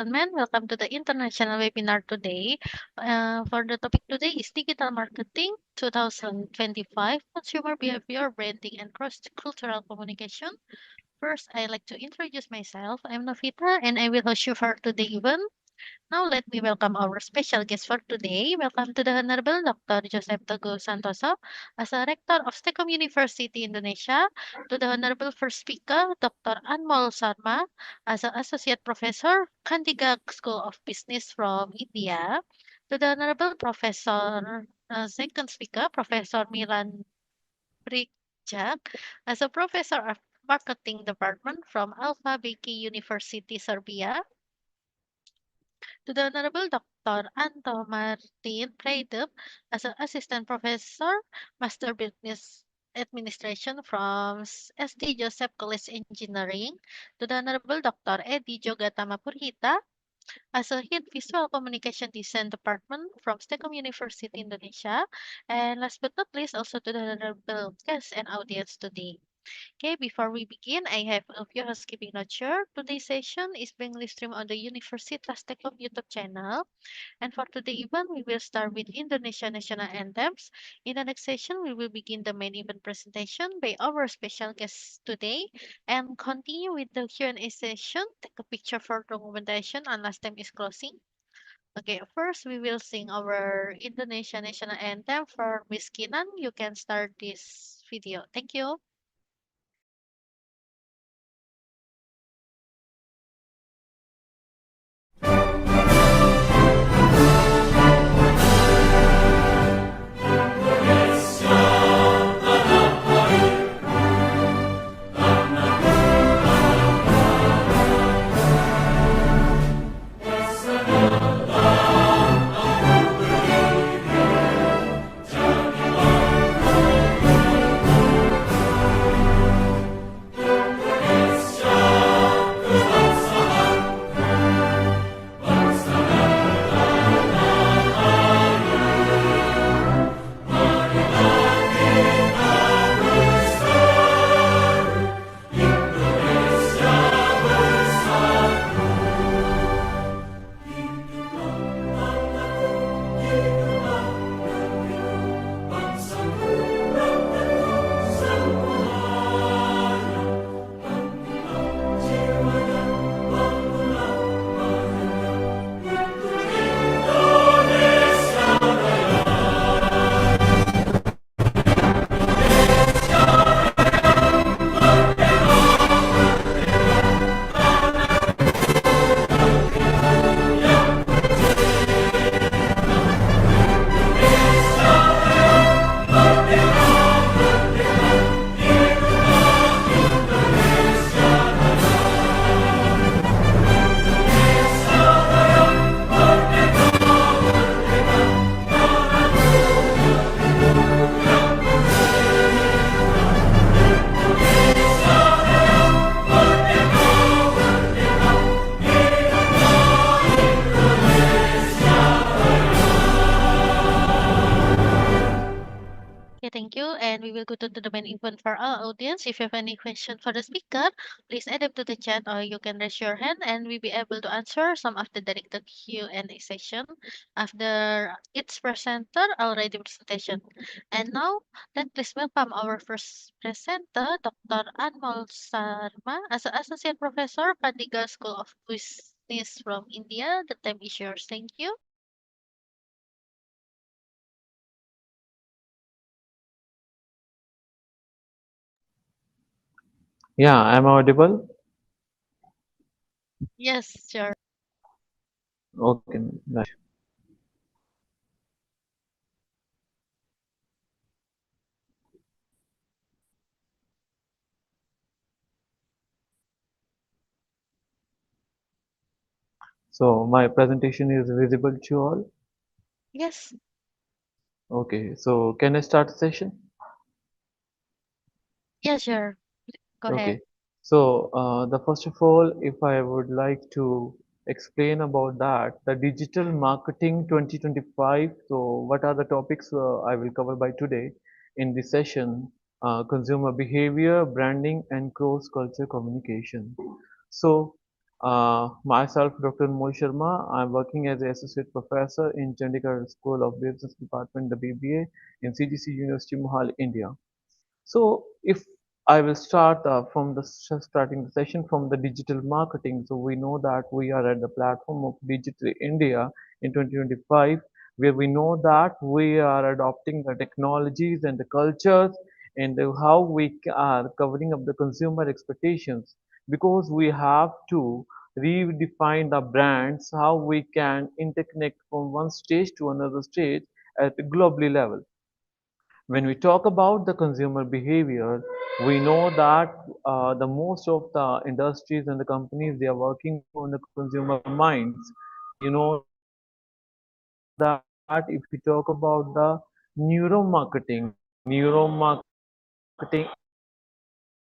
gentlemen, welcome to the international webinar today. For the topic today is Digital Marketing 2025, Consumer Behavior, Branding, and Cross-Cultural Communication. First, I'd like to introduce myself. I'm Novita, and I will host you for today's event. Now let me welcome our special guest for today. Welcome to the Honorable Dr. Joseph Teguh Santoso as a Rector of STEKOM University, Indonesia, to the Honorable First Speaker, Dr. Anmol Sharma as an Associate Professor, Chandigarh School of Business from India, to the Honorable Professor, Second Speaker, Professor Milan Brkljac as a Professor of Marketing Department from Alfa University, Serbia, to the Honorable Dr. Anto Pradeep as an Assistant Professor, Master Business Administration from SD Joseph College Engineering, to the Honorable Dr. Jogatama Purhita as a Head Visual Communication Design Department from STEKOM University, Indonesia, and last but not least, also to the Honorable guests and audience today. Okay, before we begin, I have a few housekeeping notes here. Today's session is being live streamed on the Universitas Tekong YouTube channel. And for today's event, we will start with Indonesia national anthems. In the next session, we will begin the main event presentation by our special guest today and continue with the Q&A session. Take a picture for documentation unless time is closing. Okay, first we will sing our Indonesia national anthem for Miss Kinan. You can start this video. Thank you. Okay, thank you. And we will go to the main event for our audience. If you have any question for the speaker, please add them to the chat or you can raise your hand and we'll be able to answer some of the directed Q&A session after each presenter already presentation. And now, let's please welcome our first presenter, Dr. Anmol Sharma, as an Associate Professor, Chandigarh School of Business from India. The time is yours. Thank you. Yeah, I'm audible. Yes, sure. Okay, right. So my presentation is visible to you all. Yes, Okay, so can I start the session? yeah, sure. Go ahead. Okay. So the first of all, if I would like to explain about that, the digital marketing 2025. So what are the topics I will cover by today in this session? Consumer behavior, branding, and cross-culture communication. So Myself, Dr. Anmol Sharma. I'm working as an associate professor in Chandigarh School of Business Department, the BBA, in CGC University, Mohali, India. So if I will start from the starting the session from the digital marketing. So we know that we are at the platform of Digital India in 2025, where we know that we are adopting the technologies and the cultures and how we are covering up the consumer expectations, because we have to redefine the brands, how we can interconnect from one stage to another stage at a globally level. When we talk about the consumer behavior, we know that the most of the industries and the companies, they are working on the consumer minds. You know that if we talk about the neuromarketing, neuromarketing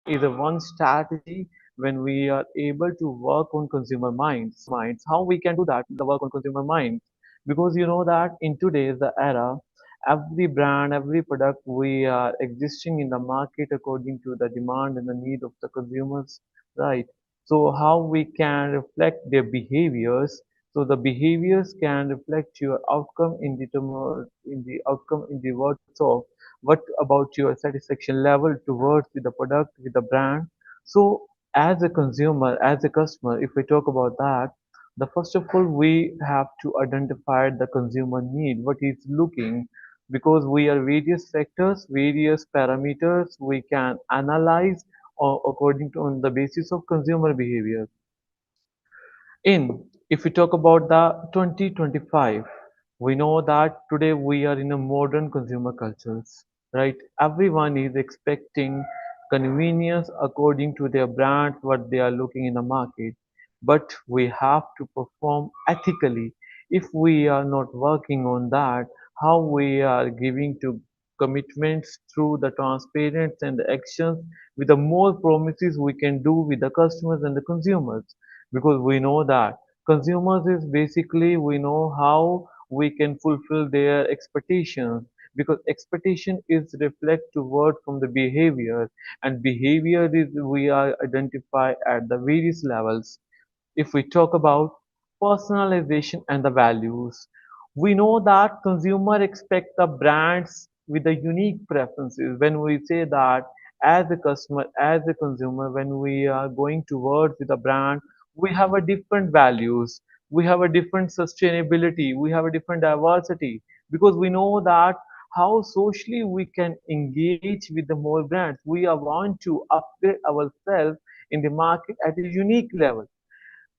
is a one strategy when we are able to work on consumer minds. How we can do that, the work on consumer minds? Because you know that in today's the era, every brand, every product, we are existing in the market according to the demand and the need of the consumers, right? So how we can reflect their behaviors? So the behaviors can reflect your outcome in the outcome in the words of what about your satisfaction level towards with the product, with the brand. So as a consumer, as a customer, if we talk about that, the first of all we have to identify the consumer need, what he's looking, because we are various factors, various parameters we can analyze according to on the basis of consumer behavior. In if we talk about the 2025, we know that today we are in a modern consumer cultures, right? Everyone is expecting convenience according to their brand, what they are looking in the market. But we have to perform ethically. If we are not working on that, how we are giving to commitments through the transparency and the actions, with the more promises we can do with the customers and the consumers, because we know that consumers is basically we know how we can fulfill their expectations, because expectation is reflect toward from the behavior, and behavior is we are identify at the various levels. If we talk about personalization and the values, we know that consumer expect the brands with the unique preferences. When we say that as a customer, as a consumer, when we are going towards with a brand, we have a different values, we have a different sustainability, we have a different diversity, because we know that how socially we can engage with the more brands. We are want to upgrade ourselves in the market at a unique level,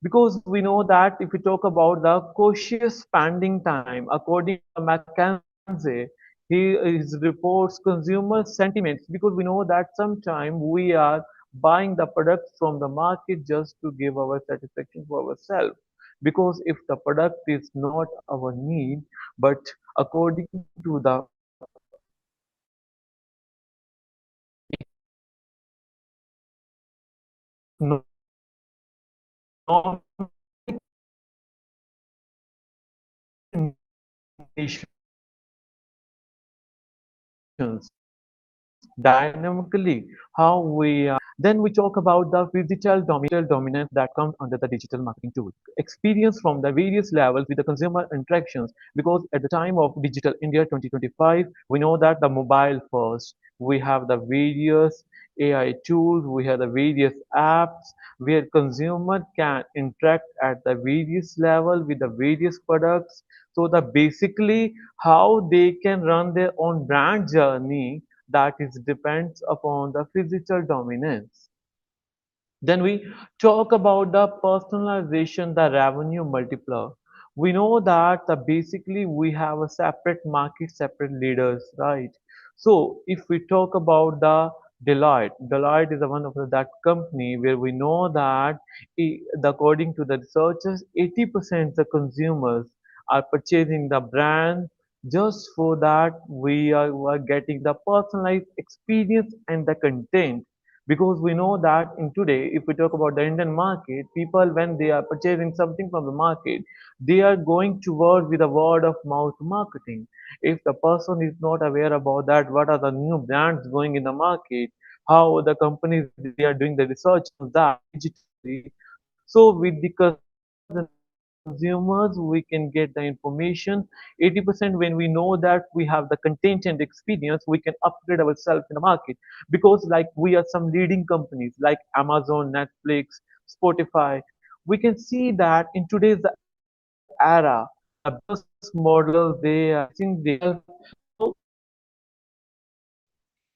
because we know that if we talk about the cautious spending time, according to the McKinsey, his reports consumer sentiments, because we know that sometimes we are buying the products from the market just to give our satisfaction for ourselves, because if the product is not our need, but according to the dynamically how we then we talk about the physical dominance that comes under the digital marketing tool experience from the various levels with the consumer interactions, because at the time of digital India 2025 we know that the mobile first, we have the various AI tools, we have the various apps where consumer can interact at the various level with the various products, so that basically how they can run their own brand journey, that is depends upon the physical dominance. Then we talk about the personalization, the revenue multiplier. We know that basically we have a separate market, separate leaders, right? So if we talk about the Deloitte is one of that company where we know that according to the researchers, 80% the consumers are purchasing the brand just for that we are getting the personalized experience and the content, because we know that in today if we talk about the Indian market, people when they are purchasing something from the market, they are going towards with a word of mouth marketing. If the person is not aware about that, what are the new brands going in the market, how the companies they are doing the research on that digitally, So with the customers and the consumers, we can get the information. 80% when we know that we have the content and experience, we can upgrade ourselves in the market because like we are some leading companies like Amazon, Netflix, Spotify. We can see that in today's the era, the business model they are increasing their so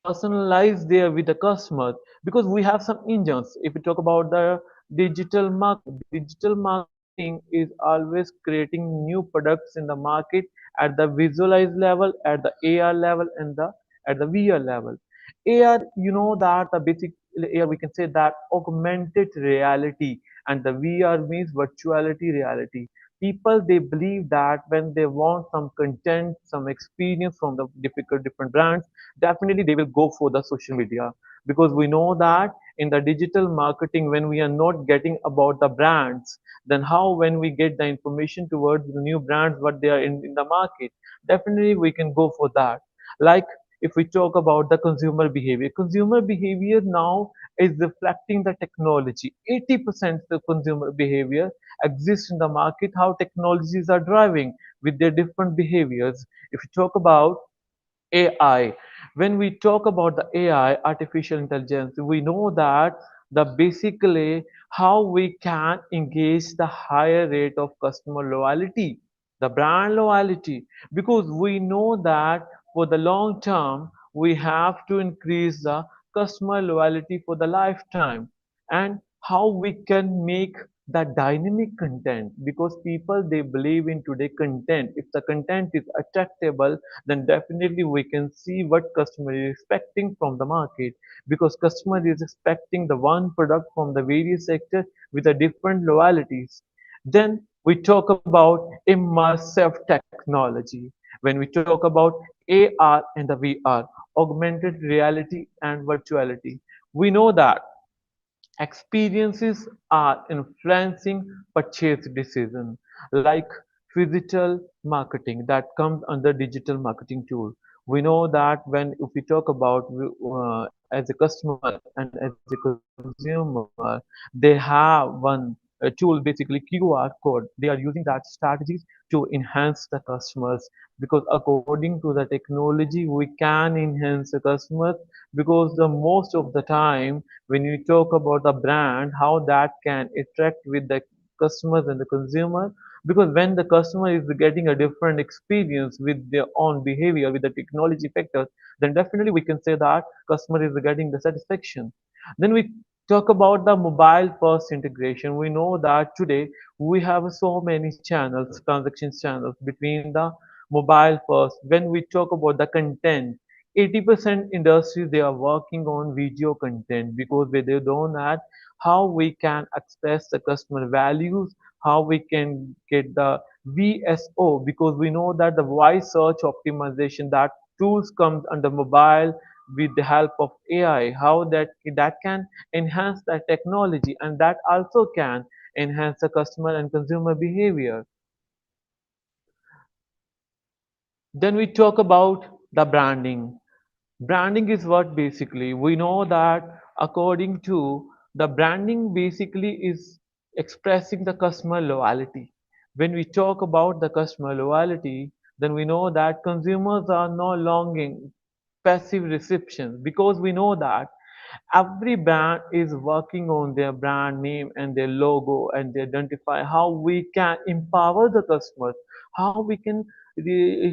personalize there with the customer because we have some engines. If we talk about the digital marketing is always creating new products in the market at the visualized level, at the AR level, and the at the VR level. AR, you know that the basic AR we can say that augmented reality, and the VR means virtuality reality. People they believe that when they want some content, some experience from the different brands, definitely they will go for the social media because we know that in the digital marketing when we are not getting about the brands, then how when we get the information towards the new brands what they are in the market, definitely we can go for that. Like if we talk about the consumer behavior now is reflecting the technology. 80% the consumer behavior exists in the market, how technologies are driving with their different behaviors. If you talk about AI. When we talk about the AI, artificial intelligence, we know that the basically how we can engage the higher rate of customer loyalty, the brand loyalty, because we know that for the long term we have to increase the customer loyalty for the lifetime, and how we can make the dynamic content because people they believe in today content. If the content is attractable, then definitely we can see what customer is expecting from the market because customer is expecting the one product from the various sector with a different loyalties. Then we talk about immersive technology. When we talk about AR and the VR, augmented reality and virtuality, we know that experiences are influencing purchase decision like physical marketing that comes under digital marketing tool. We know that when if we talk about as a customer and as a consumer, they have one tool basically QR code. They are using that strategies to enhance the customers because according to the technology we can enhance the customers because the most of the time when you talk about the brand, how that can interact with the customers and the consumer. Because when the customer is getting a different experience with their own behavior, with the technology factors, then definitely we can say that customer is getting the satisfaction. Then we talk about the mobile first integration. We know that today we have so many channels, transactions channels between the mobile first. When we talk about the content, 80% industries they are working on video content because they don't add how we can express the customer values, how we can get the VSO because we know that the voice search optimization that tools comes under mobile with the help of AI, how that can enhance the technology and that also can enhance the customer and consumer behavior. Then we talk about the branding. Branding is what basically we know that according to the branding basically is expressing the customer loyalty. When we talk about the customer loyalty, then we know that consumers are no longer passive reception because we know that every brand is working on their brand name and their logo and they identify how we can empower the customers, how we can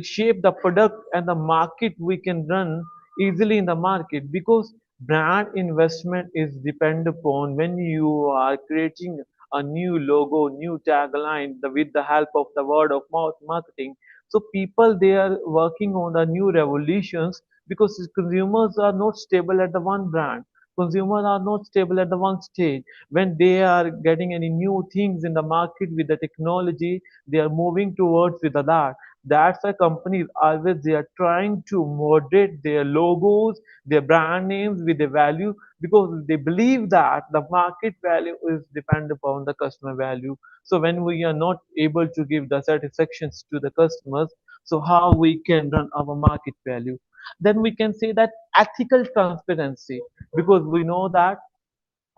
shape the product and the market we can run easily in the market because brand investment is depend upon when you are creating a new logo, new tagline with the help of the word of mouth marketing. So people they are working on the new revolutions because consumers are not stable at the one brand. Consumers are not stable at the one stage. When they are getting any new things in the market with the technology, they are moving towards with that. That's why companies always they are trying to moderate their logos, their brand names with the value because they believe that the market value is depend upon the customer value. So when we are not able to give the satisfactions to the customers, so how we can run our market value? Then we can say that ethical transparency because we know that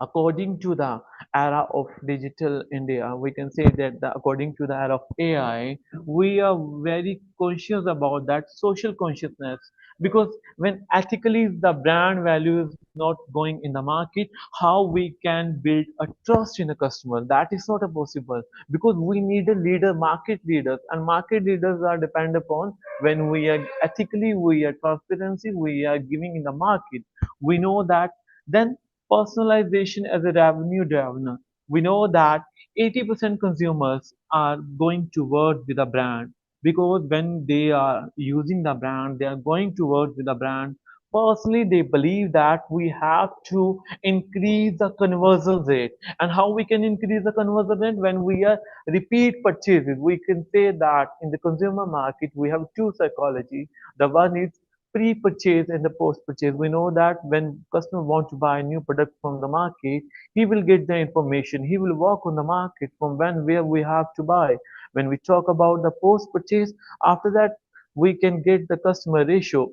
according to the era of digital India, we can say that according to the era of AI, we are very conscious about that social consciousness, because when ethically the brand value is not going in the market, how we can build a trust in the customer? That is not a possible, because we need a leader, market leaders, and market leaders are dependent upon when we are ethically, we are transparency, we are giving in the market. We know that. Then personalization as a revenue driver. We know that 80% consumers are going towards with a brand, because when they are using the brand, they are going towards with the brand. Personally, they believe that we have to increase the conversion rate. And how we can increase the conversion rate? When we are repeat purchases. We can say that in the consumer market, we have two psychology. The one is pre-purchase and the post-purchase. We know that when customer want to buy a new product from the market, he will get the information. He will walk on the market from when where we have to buy. When we talk about the post-purchase, after that we can get the customer ratio.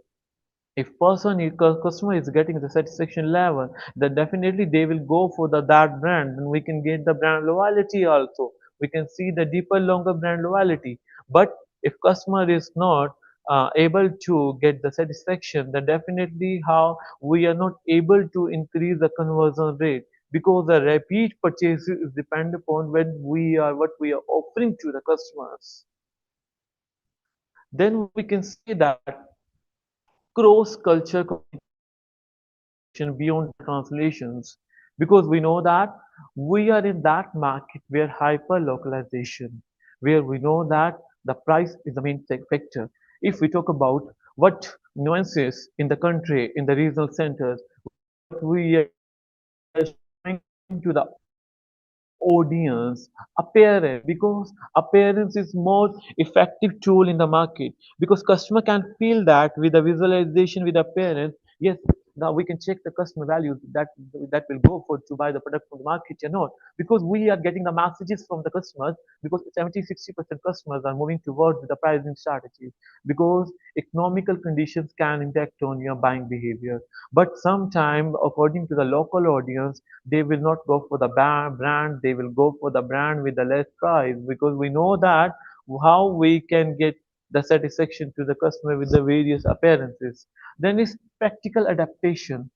If customer is getting the satisfaction level, then definitely they will go for that brand, and we can get the brand loyalty also. We can see the deeper longer brand loyalty. But if customer is not able to get the satisfaction, then definitely how we are not able to increase the conversion rate, because the repeat purchase is depend upon when we are what we are offering to the customers. Then we can say that cross culture communication beyond the translations, because we know that we are in that market where hyper localization, where we know that the price is the main factor. If we talk about what nuances in the country, in the regional centers, what we are showing to the audience, appearance, because appearance is more effective tool in the market, because customer can feel that with the visualization, with appearance. Yes, now we can check the customer values that will go for to buy the product from the market or not, because we are getting the messages from the customers, because 70-60% customers are moving towards the pricing strategies, because economical conditions can impact on your buying behavior. But sometimes according to the local audience, they will not go for the brand, they will go for the brand with the less price, because we know that how we can get the satisfaction to the customer with the various appearances. Then is practical adaptation.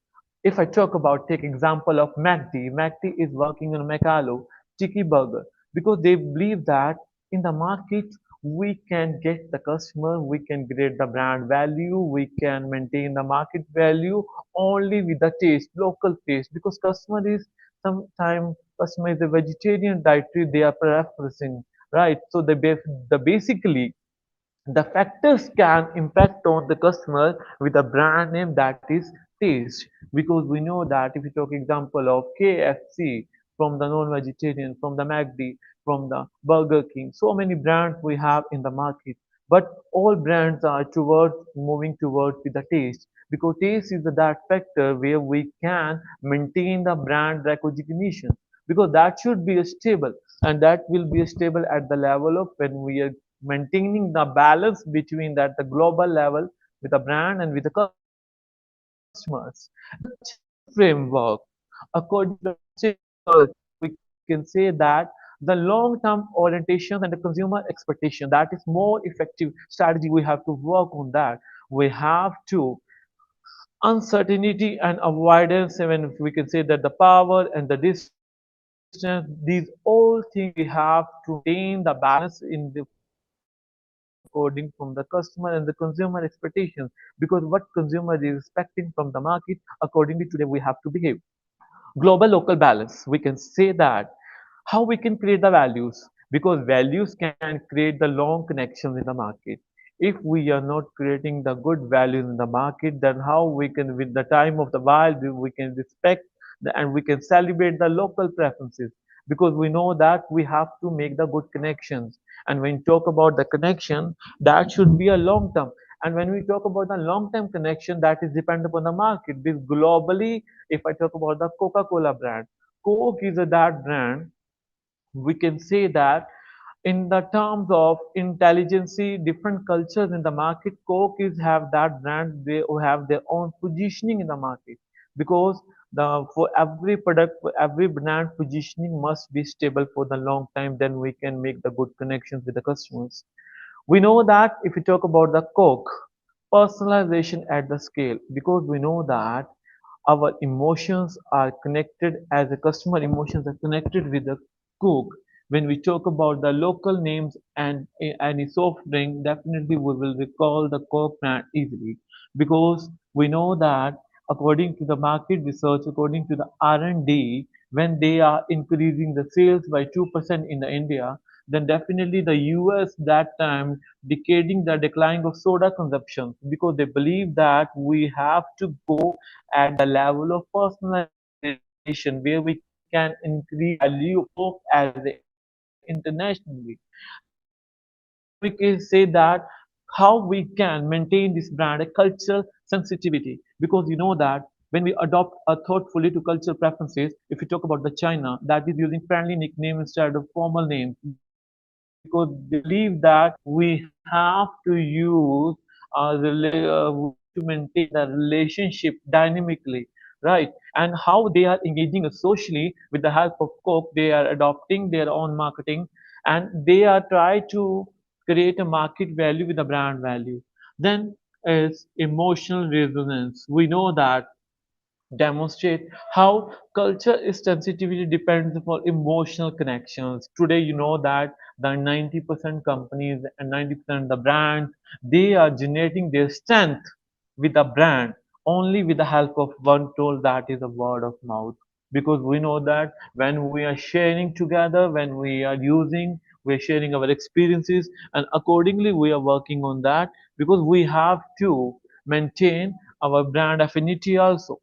If I talk about, take example of MACD is working on Macalo Tiki Burger, because they believe that in the market we can get the customer, we can create the brand value, we can maintain the market value only with the taste, local taste, because customer is a vegetarian dietary they are preferring, right? So the basically the factors can impact on the customer with a brand name that is taste, because we know that if you talk example of KFC, from the non-vegetarian, from the McD, from the Burger King, so many brands we have in the market, but all brands are towards moving towards with the taste, because taste is that factor where we can maintain the brand recognition, because that should be stable, and that will be stable at the level of when we are maintaining the balance between that the global level with the brand and with the customers. And the channel framework, according to the trusted culture, we can say that the long-term orientations and the consumer expectation, that is more effective strategy. We have to work on that. We have to uncertainty and avoidance, even we can say that the power and the distance, these all things we have to maintain the balance in the according from the customer and the consumer expectations, because what consumer is expecting from the market, accordingly today we have to behave. Global local balance, we can say that. How we can create the values, because values can create the long connections in the market. If we are not creating the good values in the market, then how we can with the time of the while we can respect and we can celebrate the local preferences, because we know that we have to make the good connections. And when we talk about the connection, that should be a long term. And when we talk about the long term connection, that is dependent upon the market. This globally, if I talk about the Coca-Cola brand, Coke is a that brand. We can say that in the terms of intelligence, different cultures in the market, Coke is have that brand. They have their own positioning in the market. because the for every product, for every brand, positioning must be stable for the long time, then we can make the good connections with the customers. We know that if we talk about the Coke, personalization at the scale, because we know that our emotions are connected, as a customer emotions are connected with the Coke. When we talk about the local names and any soft drink, definitely we will recall the Coke brand easily, because we know that according to the market research, according to the R&D, when they are increasing the sales by 2% in the India, then definitely the US that time decading the decline of soda consumption, because they believe that we have to go at the level of personalization where we can increase the value of Coke as a internationally. Then we can say that how we can maintain this brand a cultural sensitivity, because you know that when we adopt a thoughtfully to cultural preferences, if you talk about the China, that is using friendly nickname instead of formal names, because they believe that we have to use we have to maintain the relationship dynamically, right? And how they are engaging socially with the help of Coke, they are adopting their own marketing, and they are trying to create a market value with a brand value. Then is emotional resonance. We know that demonstrate how culture is sensitivity depends upon emotional connections. Today, you know that the 90% companies and 90% of the brands, they are generating their strength with a brand only with the help of one tool, that is a word of mouth. Because we know that when we are sharing together, when we are using, we are sharing our experiences, and accordingly we are working on that, because we have to maintain our brand affinity also.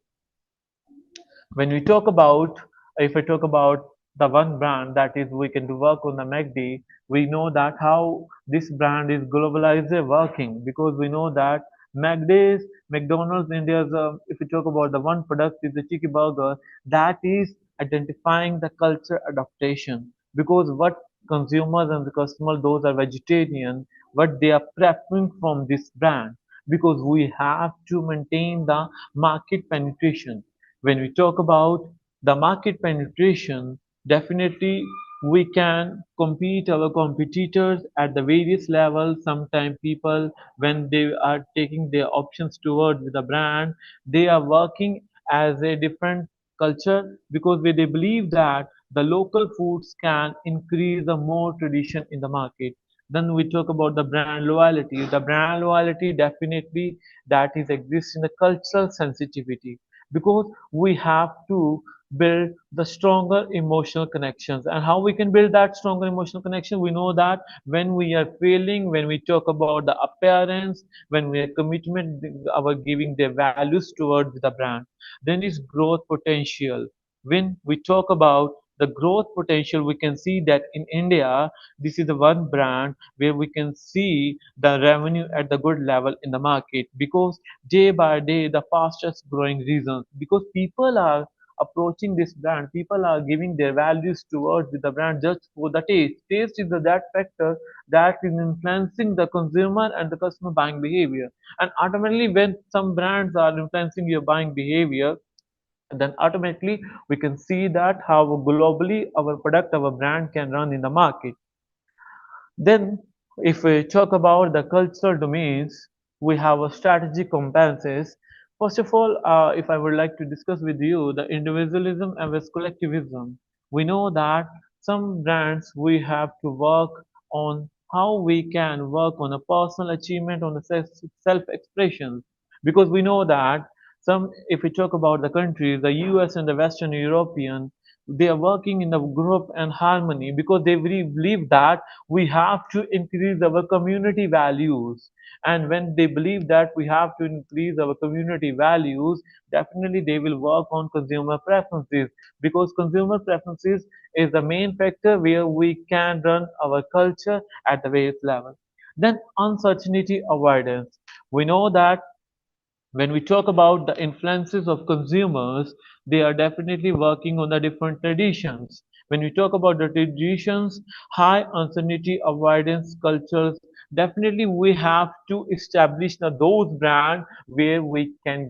When we talk about, if I talk about the one brand that is we can do work on the MACD, we know that how this brand is globalized working, because we know that McD's, McDonald's India's, if we talk about the one product is the chicken burger, that is identifying the culture adaptation, because what consumers and the customer, those are vegetarian, what they are preferring from this brand, because we have to maintain the market penetration. When we talk about the market penetration, definitely we can compete our competitors at the various levels. Sometimes people, when they are taking their options towards the brand, they are working as a different culture, because they believe that the local foods can increase the more tradition in the market. Then we talk about the brand loyalty. The brand loyalty definitely that is exists in the cultural sensitivity, because we have to build the stronger emotional connections. And how we can build that stronger emotional connection, we know that when we are failing, when we talk about the appearance, when we are commitment our giving their values towards the brand, then is growth potential. When we talk about the growth potential, we can see that in India, this is the one brand where we can see the revenue at the good level in the market, because day by day the fastest growing reasons, because people are approaching this brand, people are giving their values towards the brand just for the taste is that factor that is influencing the consumer and the customer buying behavior. And automatically when some brands are influencing your buying behavior, then automatically we can see that how globally our product, our brand can run in the market. Then, if we talk about the cultural domains, we have a strategic competences. First of all, if I would like to discuss with you the individualism and with collectivism, we know that some brands we have to work on how we can work on a personal achievement, on the self-expression, because we know that some, if we talk about the countries, the US and the Western European, they are working in a group and harmony, because they really believe that we have to increase our community values. And when they believe that we have to increase our community values, definitely they will work on consumer preferences, because consumer preferences is the main factor where we can run our culture at the various level. Then uncertainty avoidance, we know that when we talk about the influences of consumers, they are definitely working on the different traditions. When we talk about the traditions, high uncertainty avoidance cultures definitely we have to establish those brands where we can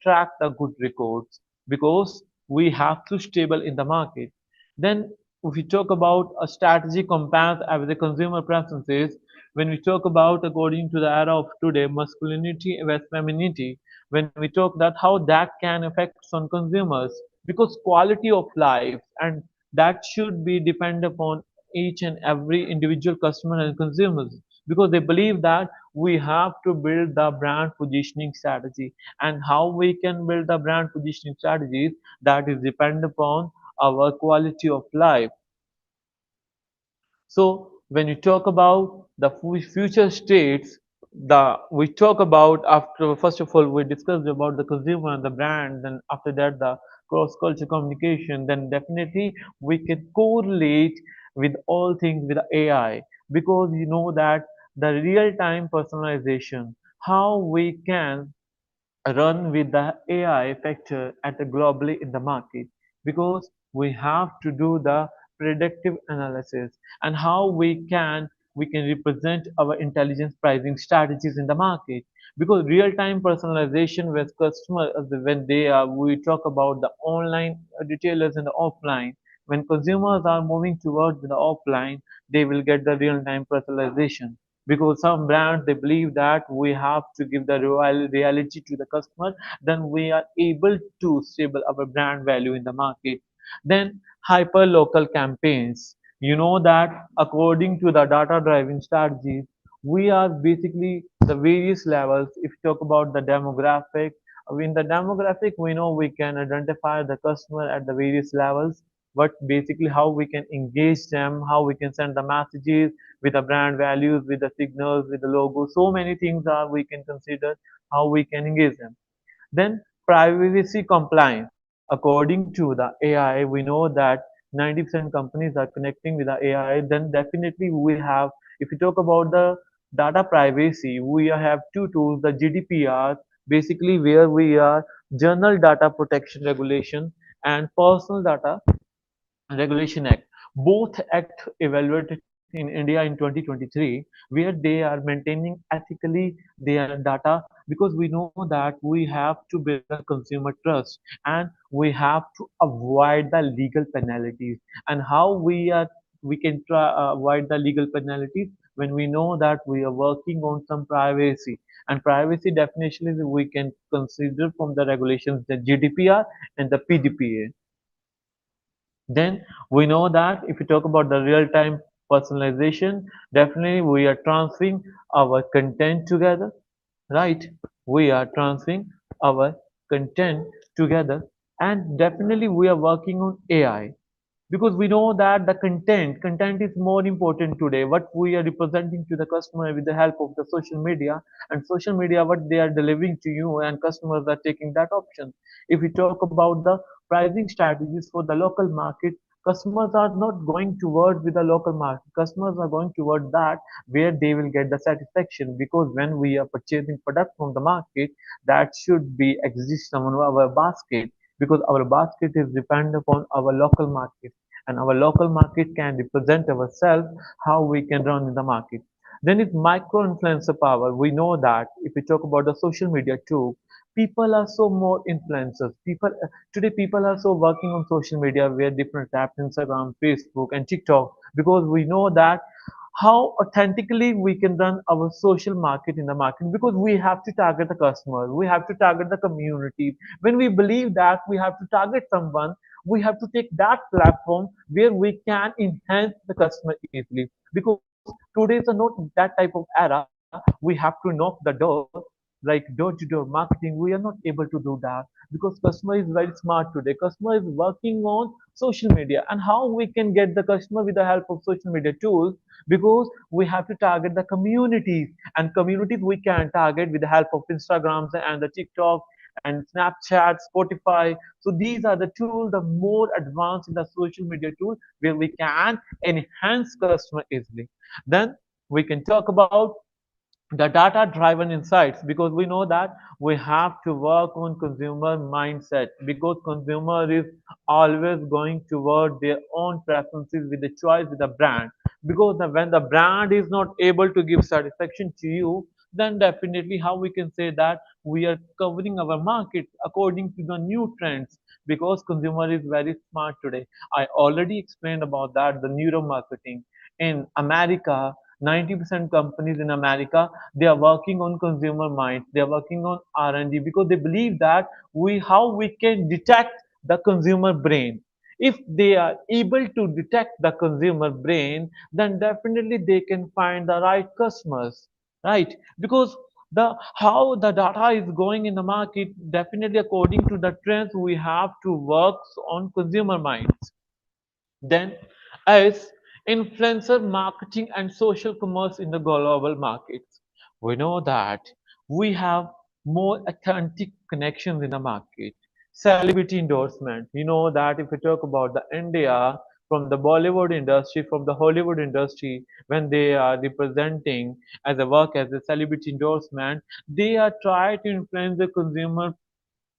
track the good records, because we have to stable in the market. Then if we talk about a strategy compares with the consumer preferences, when we talk about according to the era of today, masculinity versus femininity, when we talk that how that can affect on consumers, because quality of life, and that should be depend upon each and every individual customer and consumers, because they believe that we have to build the brand positioning strategy, and how we can build the brand positioning strategies, that is depend upon our quality of life. So when you talk about the future states, the we talk about after first of all we discussed about the consumer and the brand, then after that the cross-culture communication, then definitely we can correlate with all things with AI, because you know that the real-time personalization, how we can run with the AI factor at the globally in the market, because we have to do the predictive analysis, and how we can represent our intelligence pricing strategies in the market, because real-time personalization with customers, when they are we talk about the online retailers and the offline, when consumers are moving towards the offline, they will get the real-time personalization, because some brands they believe that we have to give the reality to the customer, then we are able to stable our brand value in the market. Then hyper local campaigns, you know that according to the data driving strategies, we are basically the various levels. If you talk about the demographic, in the demographic we know we can identify the customer at the various levels, but basically how we can engage them, how we can send the messages with the brand values, with the signals, with the logo. So many things are we can consider how we can engage them. Then privacy compliance. According to the AI, we know that 90% companies are connecting with the AI. Then definitely we have, if you talk about the data privacy, we have two tools, the GDPR, basically where we are General Data Protection Regulation and Personal Data Regulation Act. Both act evaluated in India in 2023, where they are maintaining ethically their data, because we know that we have to build the consumer trust, and we have to avoid the legal penalties. And how we can try avoid the legal penalties, when we know that we are working on some privacy, and privacy definition is we can consider from the regulations, the GDPR and the PDPA. Then we know that if you talk about the real-time personalization, definitely we are transferring our content together, right? We are transferring our content together, and definitely we are working on AI, because we know that the content is more important today, what we are representing to the customer with the help of the social media, and social media what they are delivering to you, and customers are taking that option. If we talk about the pricing strategies for the local market, customers are not going toward with the local market, customers are going toward that where they will get the satisfaction, because when we are purchasing product from the market, that should be exist on our basket, because our basket is depend upon our local market, and our local market can represent ourselves, how we can run in the market. Then it's micro influencer power. We know that if we talk about the social media too, people are so more influencers. People today people are so working on social media where different apps, Instagram, Facebook, and TikTok, because we know that how authentically we can run our social market in the market, because we have to target the customer, we have to target the community. When we believe that we have to target someone, we have to take that platform where we can enhance the customer easily, because today is not that type of era. We have to knock the door, like door to door marketing. We are not able to do that, because customer is very smart today. Customer is working on social media, and how we can get the customer with the help of social media tools, because we have to target the communities, and communities we can target with the help of Instagrams and the TikTok and Snapchat, Spotify. So these are the tools, the more advanced in the social media tool, where we can enhance customer easily. Then we can talk about the data driven insights, because we know that we have to work on consumer mindset, because consumer is always going toward their own preferences with the choice with the brand. because when the brand is not able to give satisfaction to you, then definitely how we can say that we are covering our market according to the new trends, because consumer is very smart today. I already explained about that, the neuromarketing in America. 90% companies in America, they are working on consumer minds, they are working on R&D, because they believe that we how we can detect the consumer brain. If they are able to detect the consumer brain, then definitely they can find the right customers, right? Because the how the data is going in the market, definitely according to the trends, we have to work on consumer minds. Then, as influencer marketing and social commerce in the global markets, we know that we have more authentic connections in the market. Celebrity endorsement. You know that if we talk about the India, from the Bollywood industry, from the Hollywood industry, when they are representing as a work as a celebrity endorsement, they are trying to influence the consumer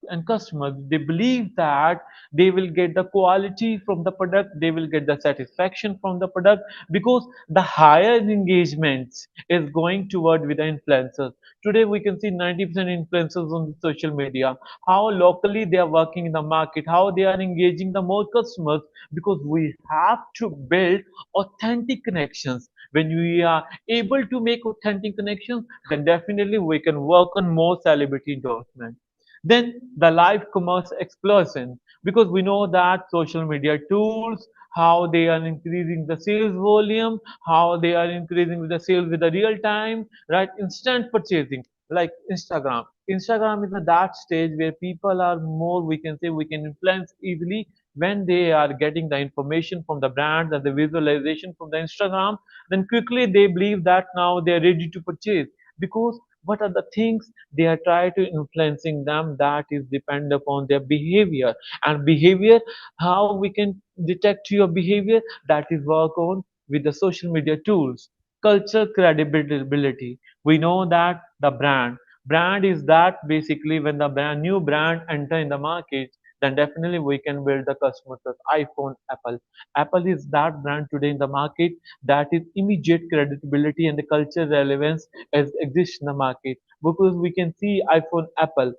and customers. They believe that they will get the quality from the product, they will get the satisfaction from the product, because the higher engagements is going toward with the influencers. Today we can see 90% influencers on social media, how locally they are working in the market, how they are engaging the more customers, because we have to build authentic connections. When we are able to make authentic connections, then definitely we can work on more celebrity endorsement. Then the live commerce explosion, because we know that social media tools, how they are increasing the sales volume, how they are increasing with the sales with the real time, right? Instant purchasing, like Instagram. Instagram is at that stage where people are more, we can say, we can influence easily when they are getting the information from the brands and the visualization from the Instagram, then quickly they believe that now they are ready to purchase, because what are the things they are trying to influencing them, that is depend upon their behavior. And behavior, how we can detect your behavior, that is work on with the social media tools. Culture credibility, we know that the brand is that basically when the new brand enter in the market, then definitely we can build the customer trust. iPhone, Apple is that brand today in the market, that is immediate credibility and the culture relevance as exists in the market, because we can see iPhone, Apple,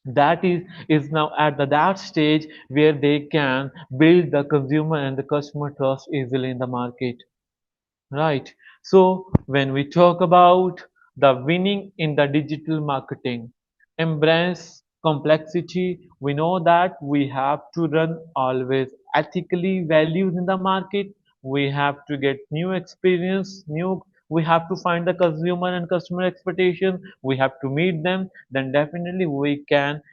that is now at that stage where they can build the consumer and the customer trust easily in the market. Right. So when we talk about the winning in the digital marketing, embrace complexity, we know that we have to run always ethically values in the market. We have to get new experience, new, we have to find the consumer and customer expectation. We have to meet them. Then definitely we can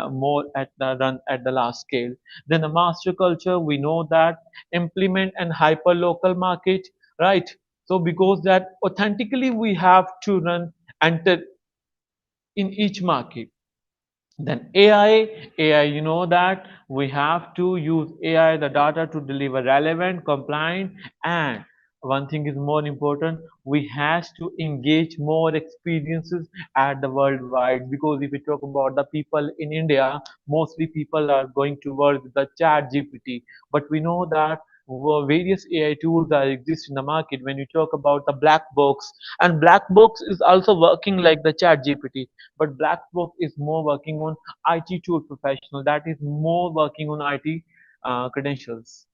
more at the run at the last scale. Then the master culture, we know that implement and hyper local market, right? So because that authentically we have to run enter in each market. Then AI, you know that we have to use AI, the data, to deliver relevant, compliant, and one thing is more important, we has to engage more experiences at the worldwide. Because if we talk about the people in India, mostly people are going towards the chat GPT. But we know that various AI tools that exist in the market. When you talk about the black box, and black box is also working like the chat GPT, but black box is more working on IT tool professional, that is more working on IT credentials,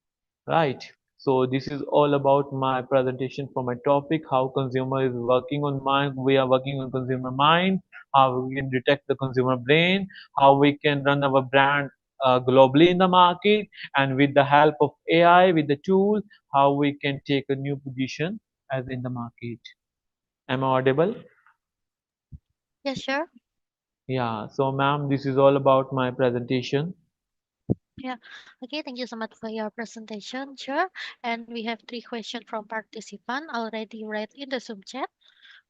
right? So this is all about my presentation for my topic, how consumer is working on mind. We are working on consumer mind, how we can detect the consumer brain, how we can run our brand globally in the market, and with the help of AI, with the tool, how we can take a new position as in the market. Am I audible? Yes, sure. Yeah. So, ma'am, this is all about my presentation. Yeah. Okay, thank you so much for your presentation. Sure. And we have three questions from participant already right in the Zoom chat.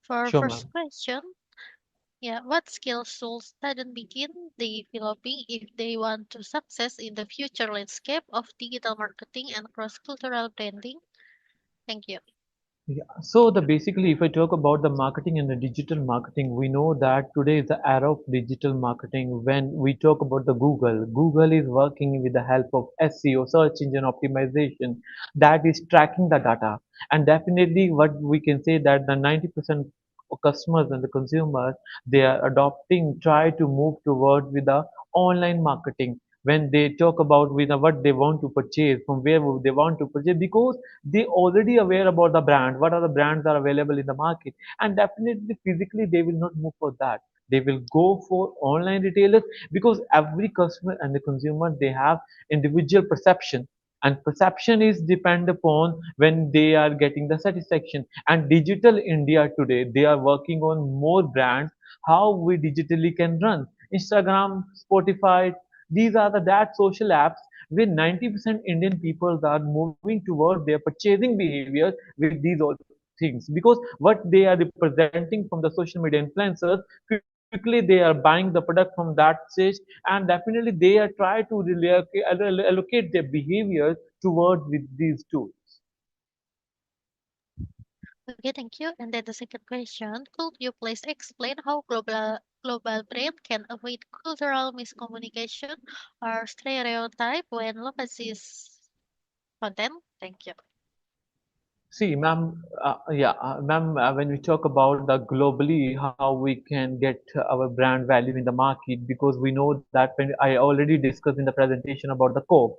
For Sure, first ma'am. question, yeah, what skills should students begin developing if they want to success in the future landscape of digital marketing and cross-cultural branding? Thank you. Yeah. So the basically, if I talk about the marketing and the digital marketing, we know that today is the era of digital marketing. When we talk about the Google is working with the help of SEO, search engine optimization, that is tracking the data. And definitely, what we can say that the 90% of customers and the consumers they are adopting, try to move toward with the online marketing. When they talk about with the, what they want to purchase, from where they want to purchase, because they already aware about the brand, what are the brands are available in the market, and definitely physically they will not move for that. They will go for online retailers because every customer and the consumer they have individual perception, and perception is depend upon when they are getting the satisfaction. And digital India today they are working on more brands, how we digitally can run Instagram, Spotify. These are the that social apps where 90% Indian people are moving towards their purchasing behavior with these all things, because what they are representing from the social media influencers, quickly they are buying the product from that stage, and definitely they are try to allocate their behavior towards with these tools. Okay, thank you. And then the second question, could you please explain how global brand can avoid cultural miscommunication or stereotype when localizes content? Thank you. See, ma'am, ma'am, when we talk about the globally, how we can get our brand value in the market, because we know that when I already discussed in the presentation about the Coke.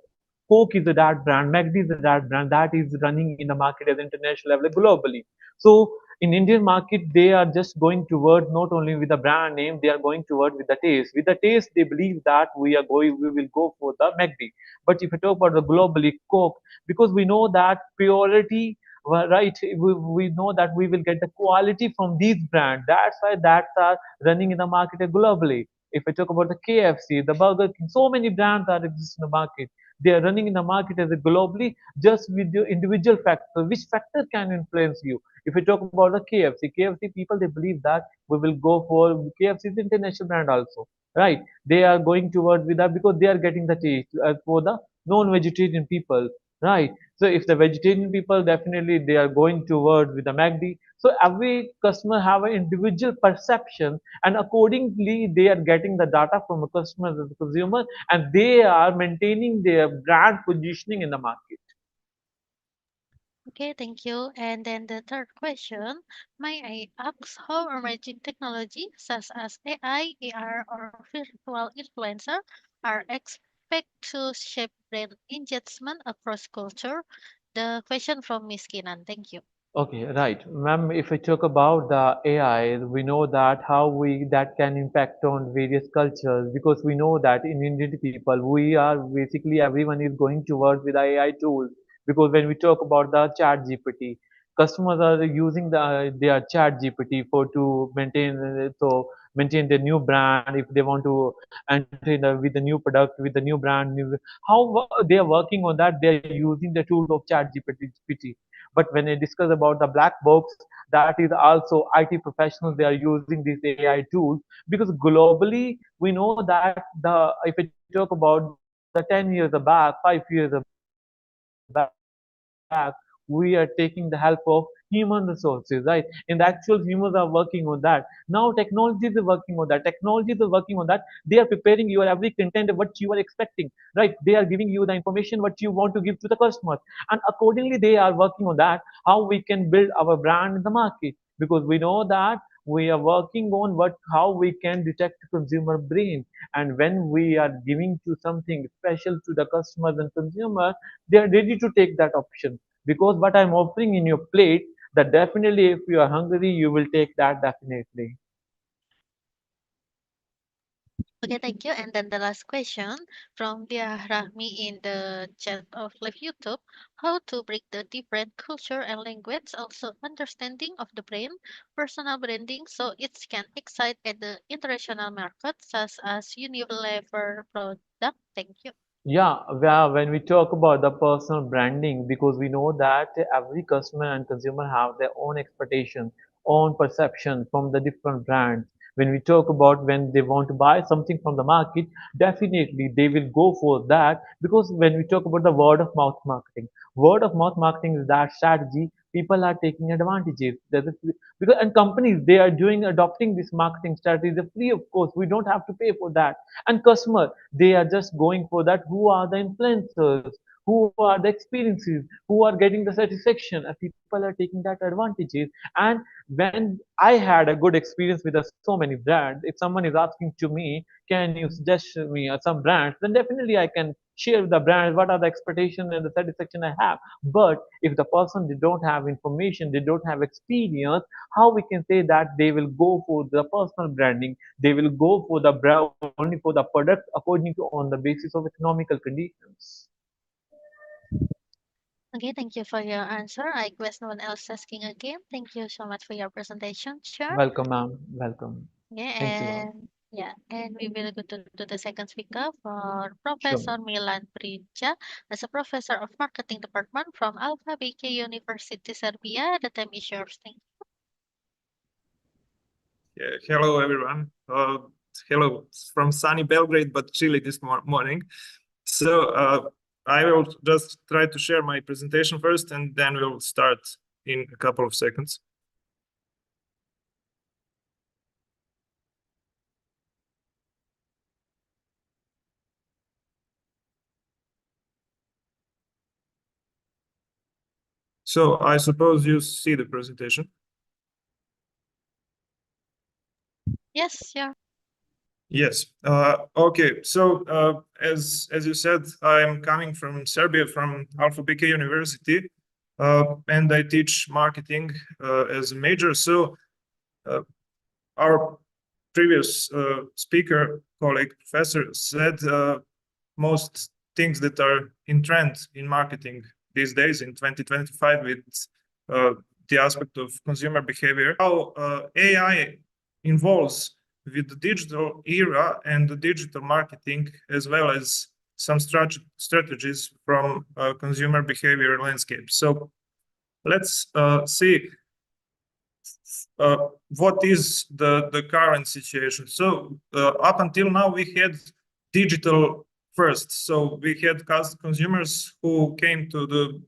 Coke is a that brand, McD is a that brand that is running in the market at international level globally. So in Indian market, they are just going toward not only with the brand name, they are going toward with the taste. With the taste, they believe that we will go for the McD. But if you talk about the globally Coke, because we know that purity, well, right, we know that we will get the quality from these brands. That's why that's are running in the market globally. If I talk about the KFC, the Burger King, so many brands are exist in the market. They are running in the market as a globally, just with your individual factor. Which factor can influence you? If we talk about the KFC people they believe that we will go for KFC's international brand also, right? They are going towards with that because they are getting the taste for the non-vegetarian people, right? So if the vegetarian people definitely they are going toward with the MACD. So every customer have an individual perception, and accordingly they are getting the data from the customers and the consumer, and they are maintaining their brand positioning in the market. Okay, thank you. And then the third question, may I ask how emerging technology such as AI, AR, or virtual influencer are expect to shape brand engagement across culture? The question from Miss Kinan. Thank you. Okay, right. Ma'am, if we talk about the AI, we know that how we that can impact on various cultures, because we know that in Indian people, we are basically everyone is going towards with AI tools, because when we talk about the chat GPT, customers are using their chat GPT for to maintain their new brand. If they want to enter in with the new product, with the new brand, they are working on that, they are using the tool of chat GPT. But when I discuss about the black box, that is also IT professionals, they are using these AI tools, because globally we know that the if I talk about the 10 years back, 5 years back, we are taking the help of human resources, right? In the actual humans are working on that. Now technologies are working on that. Technologies are working on that. They are preparing your every content what you are expecting, right? They are giving you the information what you want to give to the customers, and accordingly they are working on that, how we can build our brand in the market, because we know that we are working on what how we can detect consumer brain, and when we are giving to something special to the customers and consumers, they are ready to take that option, because what I'm offering in your plate, that definitely if you are hungry you will take that definitely. Okay, thank you. And then the last question from Dia Rahmi in the chat of live YouTube. How to break the different culture and language, also understanding of the brand, personal branding, so it can excite at the international market, such as Unilever product. Thank you. Yeah, well, when we talk about the personal branding, because we know that every customer and consumer have their own expectation, own perception from the different brands. When we talk about when they want to buy something from the market, definitely they will go for that, because when we talk about the word of mouth marketing is that strategy people are taking advantages. Because and companies they are adopting this marketing strategy. They're free of course. We don't have to pay for that. And customer they are just going for that. Who are the influencers? Who are the experiences? Who are getting the satisfaction? And people are taking that advantages. And when I had a good experience with so many brands, if someone is asking to me, can you suggest me some brands? Then definitely I can share with the brand what are the expectation and the satisfaction I have. But if the person they don't have information, they don't have experience, how we can say that they will go for the personal branding? They will go for the brand only for the product according to on the basis of economical conditions. Okay, thank you for your answer. I guess no one else asking again. Thank you so much for your presentation, sure. Welcome, ma'am. Welcome. Yeah, Thanks a lot. and we will go to the second speaker for Sure. Professor Milan Brkljac as a professor of marketing department from Alfa University, Serbia. The time is yours. Thank Yeah, hello, everyone. Hello from sunny Belgrade, but chilly this morning. So I will just try to share my presentation first, and then we'll start in a couple of seconds. So I suppose you see the presentation. Yes, yeah. Yes. Okay. So as you said, I'm coming from Serbia, from Alfa University, and I teach marketing as a major. So our previous speaker, colleague, professor said most things that are in trend in marketing these days in 2025 with the aspect of consumer behavior, how AI involves with the digital era and the digital marketing, as well as some strategies from consumer behavior landscape. So let's see what is the current situation. So up until now, we had digital first. So we had consumers who came to the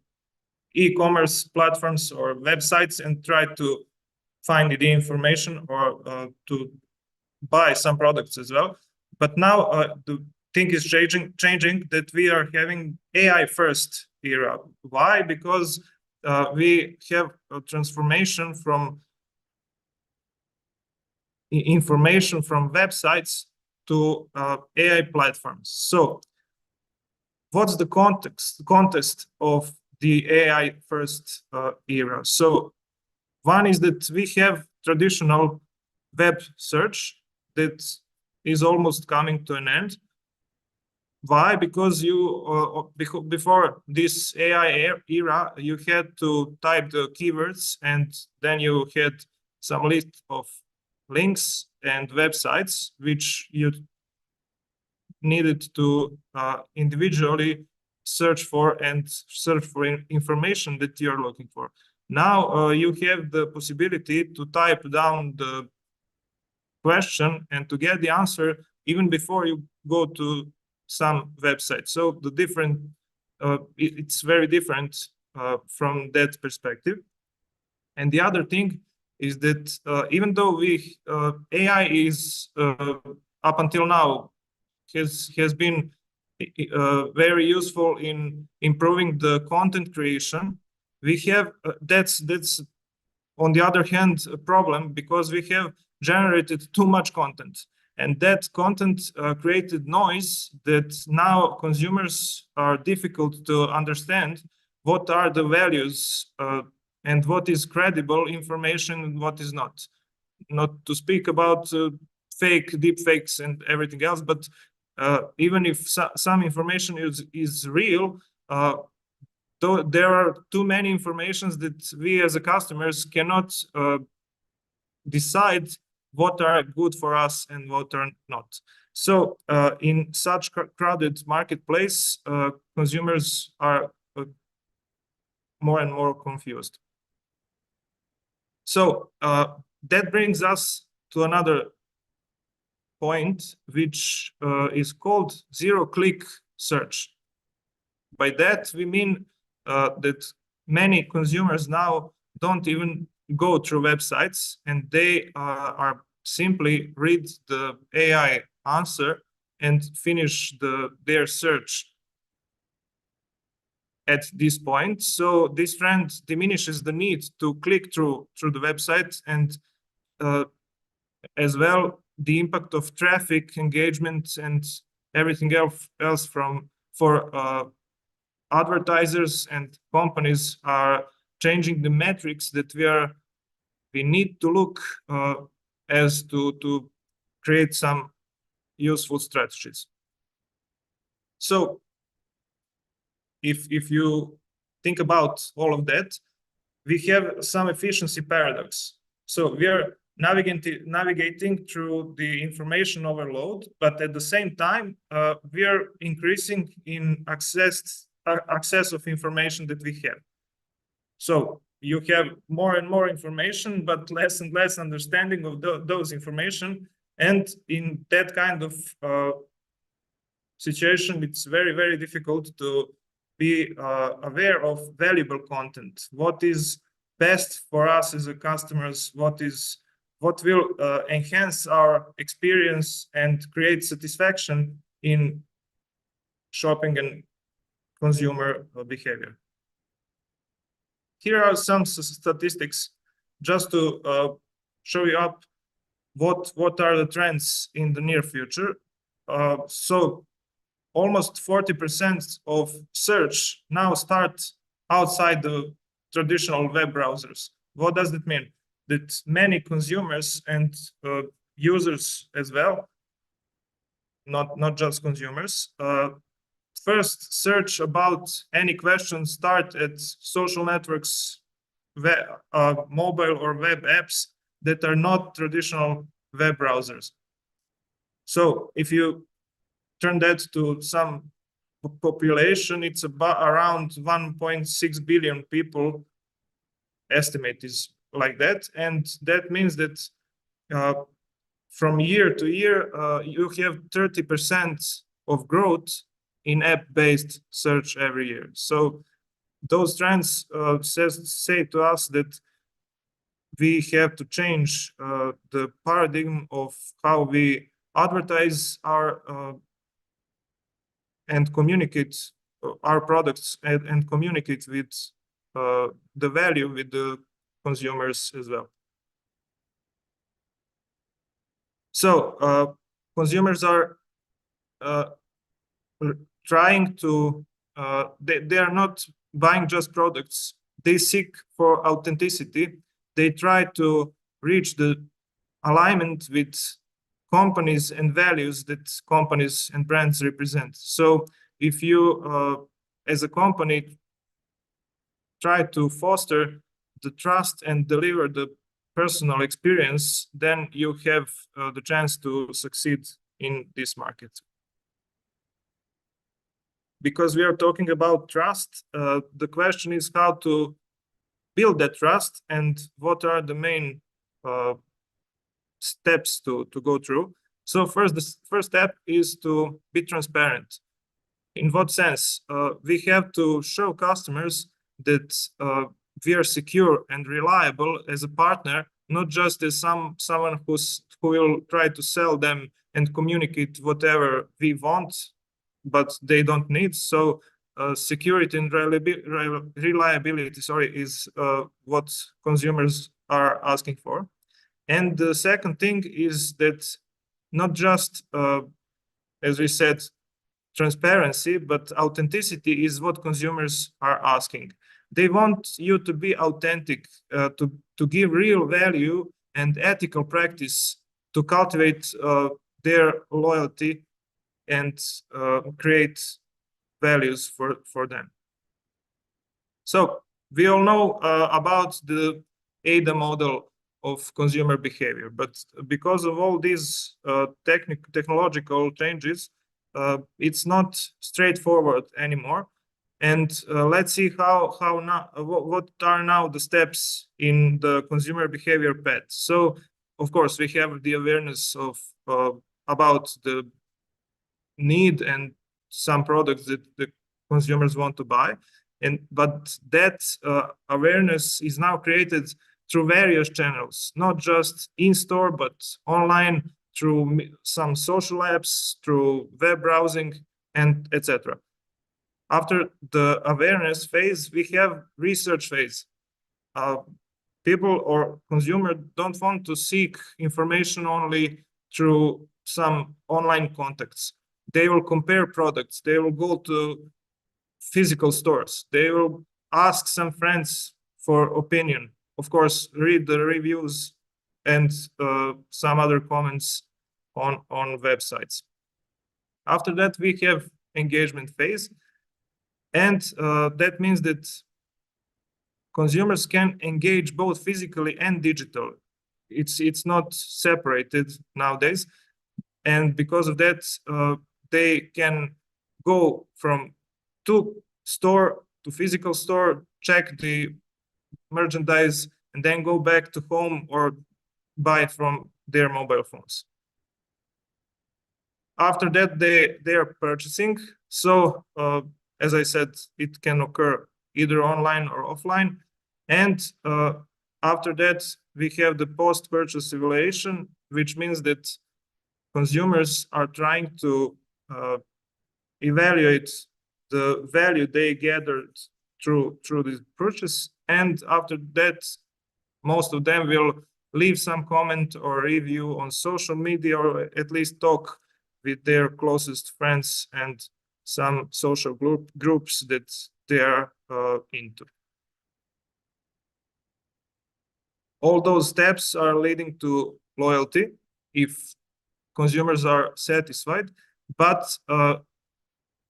e-commerce platforms or websites and tried to find the information or to buy some products as well. But now the thing is changing that we are having AI first era. Why? Because we have a transformation from information from websites to AI platforms. So what's the context of the AI first era? So one is that we have traditional web search that is almost coming to an end. Why? Because before this AI era, you had to type the keywords and then you had some list of links and websites which you needed to individually search for and search for information that you're looking for. Now you have the possibility to type down the question and to get the answer even before you go to some website. So the different, it's very different from that perspective. And the other thing is that even though AI is up until now has been very useful in improving the content creation, we have that's on the other hand a problem because we have generated too much content, and that content created noise that now consumers are difficult to understand what are the values and what is credible information and what is not. Not to speak about fake, deep fakes and everything else, but even if some information is real, there are too many informations that we as a customers cannot decide what are good for us and what are not. So in such crowded marketplace, consumers are more and more confused. So that brings us to another point, which is called zero-click search. By that, we mean that many consumers now don't even go through websites, and they are simply read the AI answer and finish their search at this point. So this trend diminishes the need to click through the website, and as well the impact of traffic, engagement, and everything else for advertisers and companies are changing the metrics that we need to look as to create some useful strategies. So if you think about all of that, we have some efficiency paradox. So we are navigating through the information overload, but at the same time, we are increasing in access of information that we have. So you have more and more information, but less and less understanding of those information. And in that kind of situation, it's very, very difficult to be aware of valuable content. What is best for us as a customers? What will enhance our experience and create satisfaction in shopping and consumer behavior. Here are some statistics just to show you up what are the trends in the near future. So almost 40% of search now start outside the traditional web browsers. What does that mean? That many consumers and users as well, not just consumers, first search about any question start at social networks, mobile or web apps that are not traditional web browsers. So if you turn that to some population, it's about around 1.6 billion people. Estimate is like that, and that means that from year to year you have 30% of growth in app-based search every year. So those trends say to us that we have to change the paradigm of how we advertise our and communicate our products and communicate with the value with the consumers as well. So consumers are trying to, they are not buying just products. They seek for authenticity. They try to reach the alignment with companies and values that companies and brands represent. So if you, as a company, try to foster the trust and deliver the personal experience, then you have the chance to succeed in this market. Because we are talking about trust, the question is how to build that trust and what are the main steps to go through. So first, the first step is to be transparent. In what sense? We have to show customers that we are secure and reliable as a partner, not just as someone who will try to sell them and communicate whatever we want, but they don't need. So security and reliability, is what consumers are asking for. And the second thing is that not just, as we said, transparency, but authenticity is what consumers are asking. They want you to be authentic, to give real value and ethical practice to cultivate their loyalty and create values for them. So we all know about the ADA model of consumer behavior, but because of all these technological changes, it's not straightforward anymore. And let's see how now what are now the steps in the consumer behavior path. So of course we have the awareness of about the need and some products that the consumers want to buy. But that awareness is now created through various channels, not just in-store, but online, through some social apps, through web browsing, and etc. After the awareness phase, we have research phase. People or consumer don't want to seek information only through some online contacts. They will compare products. They will go to physical stores. They will ask some friends for opinion. Of course, read the reviews and some other comments on websites. After that, we have engagement phase. And that means that consumers can engage both physically and digital. It's not separated nowadays. And because of that, they can go from store to physical store, check the merchandise, and then go back to home or buy from their mobile phones. After that, they are purchasing. So as I said, it can occur either online or offline. And after that, we have the post-purchase evaluation, which means that consumers are trying to evaluate the value they gathered through this purchase. And after that, most of them will leave some comment or review on social media, or at least talk with their closest friends and some social groups that they are into. All those steps are leading to loyalty if consumers are satisfied, but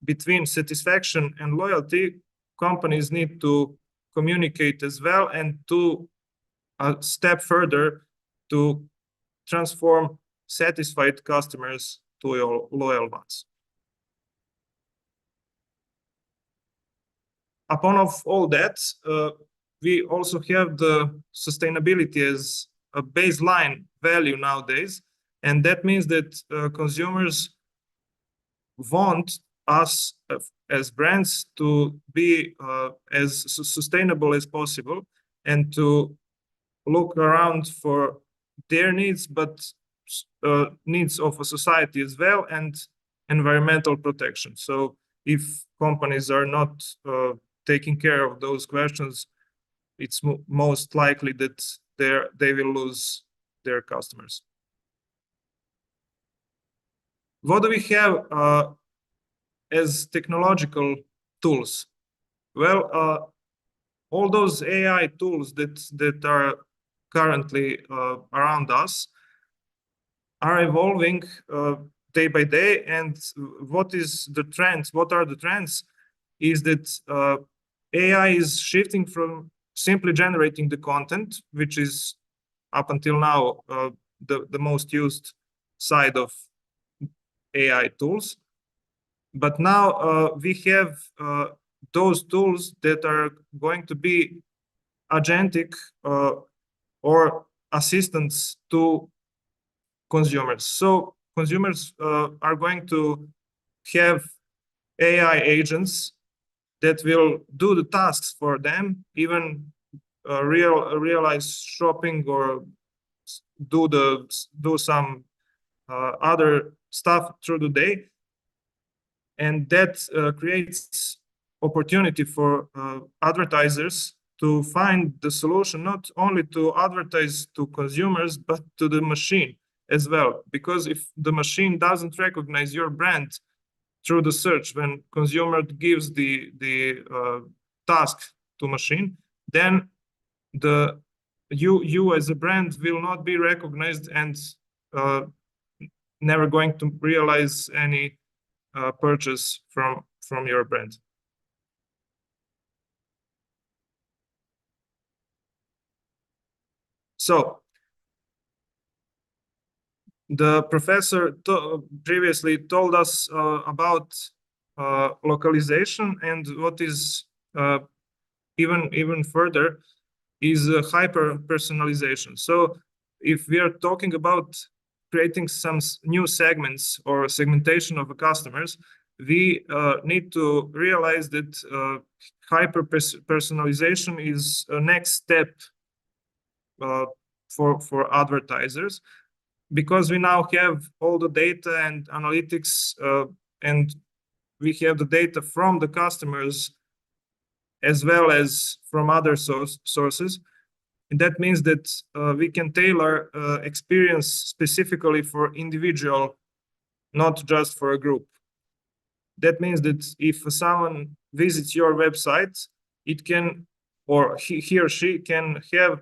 between satisfaction and loyalty, companies need to communicate as well and to a step further to transform satisfied customers to loyal ones. Upon of all that, we also have the sustainability as a baseline value nowadays. And that means that consumers want us as brands to be as sustainable as possible and to look around for their needs, but needs of a society as well, and environmental protection. So if companies are not taking care of those questions, it's most likely that they will lose their customers. What do we have as technological tools? Well, all those AI tools that are currently around us are evolving day by day. And what is the trends? What are the trends? Is that AI is shifting from simply generating the content, which is up until now the most used side of AI tools. But now we have those tools that are going to be agentic or assistants to consumers. So consumers are going to have AI agents that will do the tasks for them, even realize shopping or do some other stuff through the day. And that creates opportunity for advertisers to find the solution, not only to advertise to consumers, but to the machine as well. Because if the machine doesn't recognize your brand through the search, when consumer gives the task to machine, then you as a brand will not be recognized and never going to realize any purchase from your brand. So the professor previously told us about localization, and what is even further is hyper personalization. So if we are talking about creating some new segments or segmentation of the customers, we need to realize that hyper-personalization is a next step for advertisers, because we now have all the data and analytics, and we have the data from the customers as well as from other sources. And that means that we can tailor experience specifically for individual, not just for a group. That means that if someone visits your website, it can, or he or she can have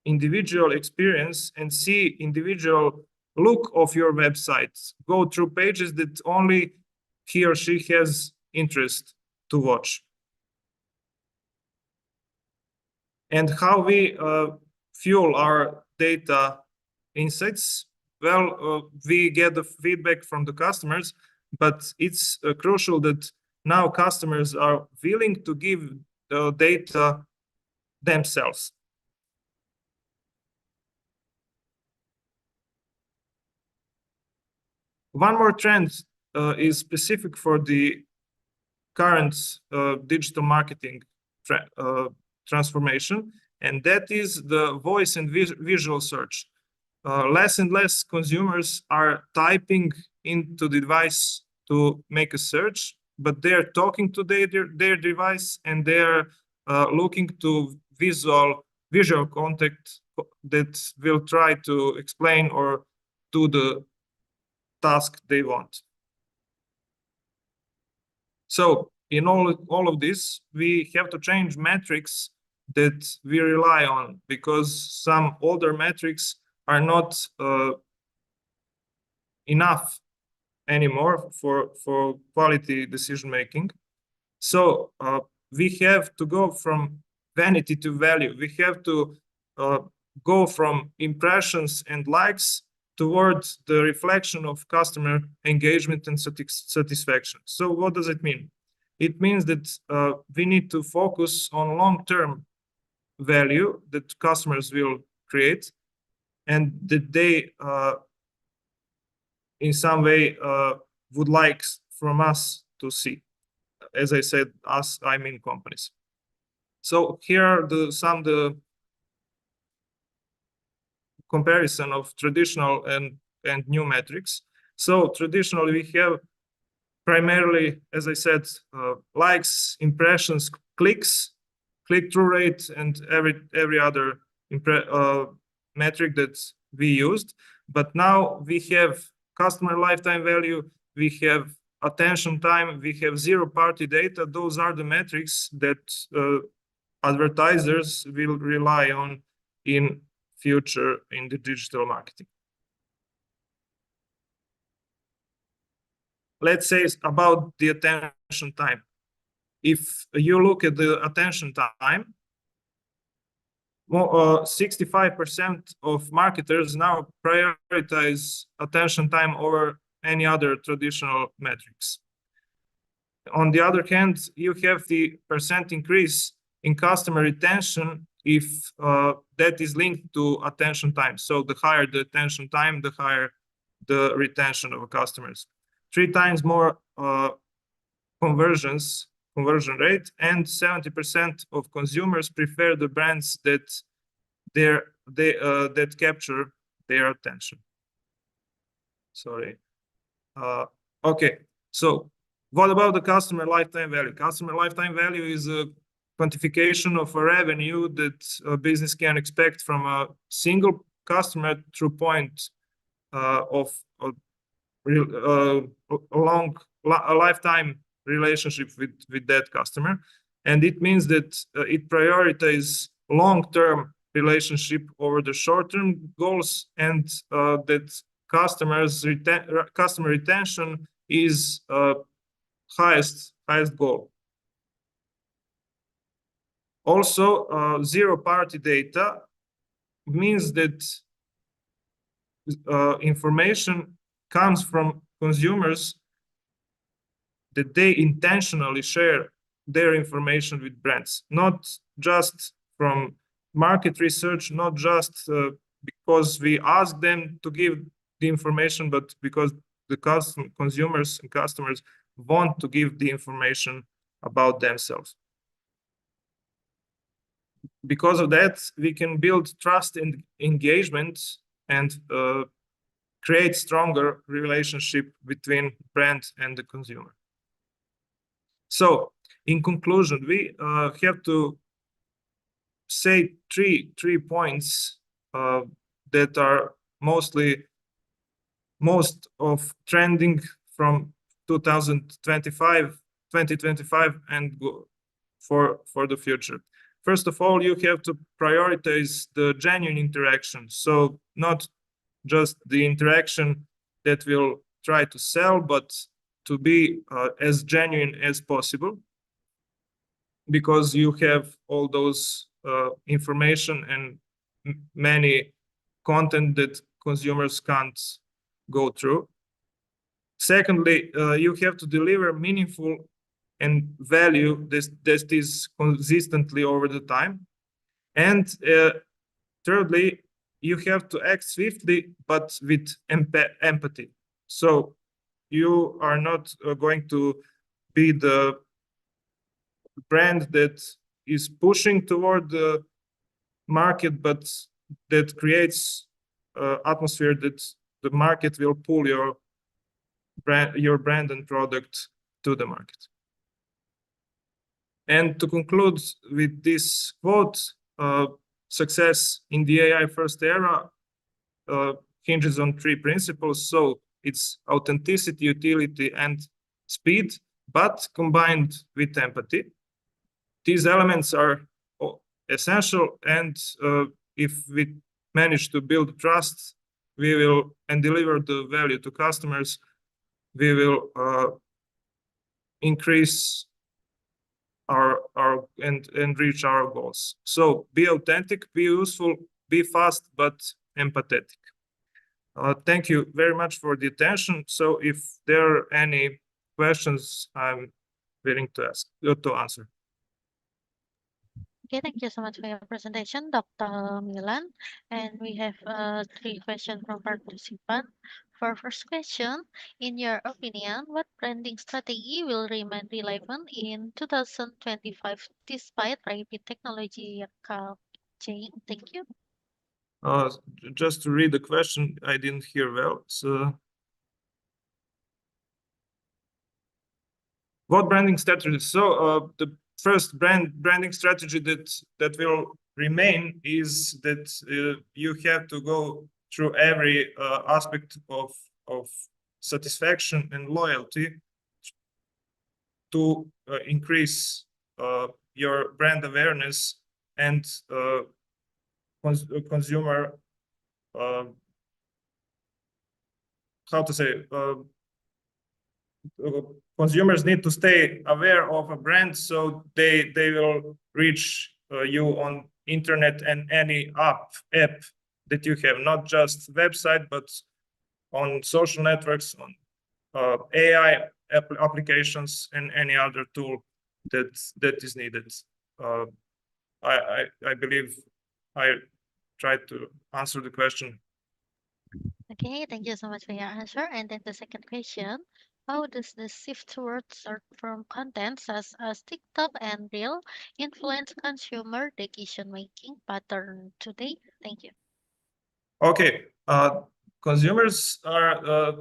individual experience and see individual look of your website, go through pages that only he or she has interest to watch. And how we fuel our data insights? Well, we get the feedback from the customers, but it's crucial that now customers are willing to give the data themselves. One more trend is specific for the current digital marketing transformation, and that is the voice and visual search. Less and less consumers are typing into the device to make a search, but they're talking to their device, and they're looking to visual content that will try to explain or do the task they want. So in all of this, we have to change metrics that we rely on, because some older metrics are not enough anymore for quality decision making. So we have to go from vanity to value. We have to go from impressions and likes towards the reflection of customer engagement and satisfaction. So what does it mean? It means that we need to focus on long-term value that customers will create, and that they in some way would like from us to see. As I said, us, I mean companies. So here are the comparison of traditional and new metrics. So traditionally we have primarily, as I said, likes, impressions, clicks, click-through rate, and every other metric that we used. But now we have customer lifetime value, we have attention time, we have zero-party data. Those are the metrics that advertisers will rely on in future in the digital marketing. Let's say about the attention time. If you look at the attention time, 65% of marketers now prioritize attention time over any other traditional metrics. On the other hand, you have the percent increase in customer retention if that is linked to attention time. So the higher the attention time, the higher the retention of customers. 3 times more conversion rate, and 70% of consumers prefer the brands that that capture their attention. Sorry. Okay, so what about the customer lifetime value? Customer lifetime value is a quantification of a revenue that a business can expect from a single customer through point of a lifetime relationship with that customer. And it means that it prioritizes long-term relationship over the short-term goals, and that customer retention is highest goal. Also, zero-party data means that information comes from consumers that they intentionally share their information with brands, not just from market research, not just because we ask them to give the information, but because the consumers and customers want to give the information about themselves. Because of that, we can build trust and engagement and create stronger relationship between brand and the consumer. So, in conclusion, we have to say three points that are most of trending from 2025 and for the future. First of all, you have to prioritize the genuine interaction. So not just the interaction that will try to sell, but to be as genuine as possible, because you have all those information and many content that consumers can't go through. Secondly, you have to deliver meaningful and value that is consistently over the time. And thirdly, you have to act swiftly, but with empathy. So you are not going to be the brand that is pushing toward the market, but that creates atmosphere that the market will pull your brand and product to the market. And to conclude with this quote, success in the AI first era hinges on three principles. So it's authenticity, utility, and speed, but combined with empathy. These elements are essential, and if we manage to build trust, we will and deliver the value to customers, we will increase our and reach our goals. So be authentic, be useful, be fast, but empathetic. Thank you very much for the attention. So if there are any questions, I'm willing to answer. Okay, thank you so much for your presentation, Dr. Milan. And we have three questions from participants. For first question, in your opinion, what branding strategy will remain relevant in 2025 despite rapid technology change? Thank you. Just to read the question, I didn't hear well. So, what branding strategy? So, the first branding strategy that will remain is that you have to go through every aspect of satisfaction and loyalty to increase your brand awareness and consumer how to say consumers need to stay aware of a brand, so they will reach you on internet and any app that you have, not just website, but on social networks, on AI applications, and any other tool that is needed. I believe I tried to answer the question. Okay, thank you so much for your answer. And then the second question, how does the shift towards short-form content such as TikTok and Reel influence consumer decision-making pattern today? Thank you. Okay, consumers are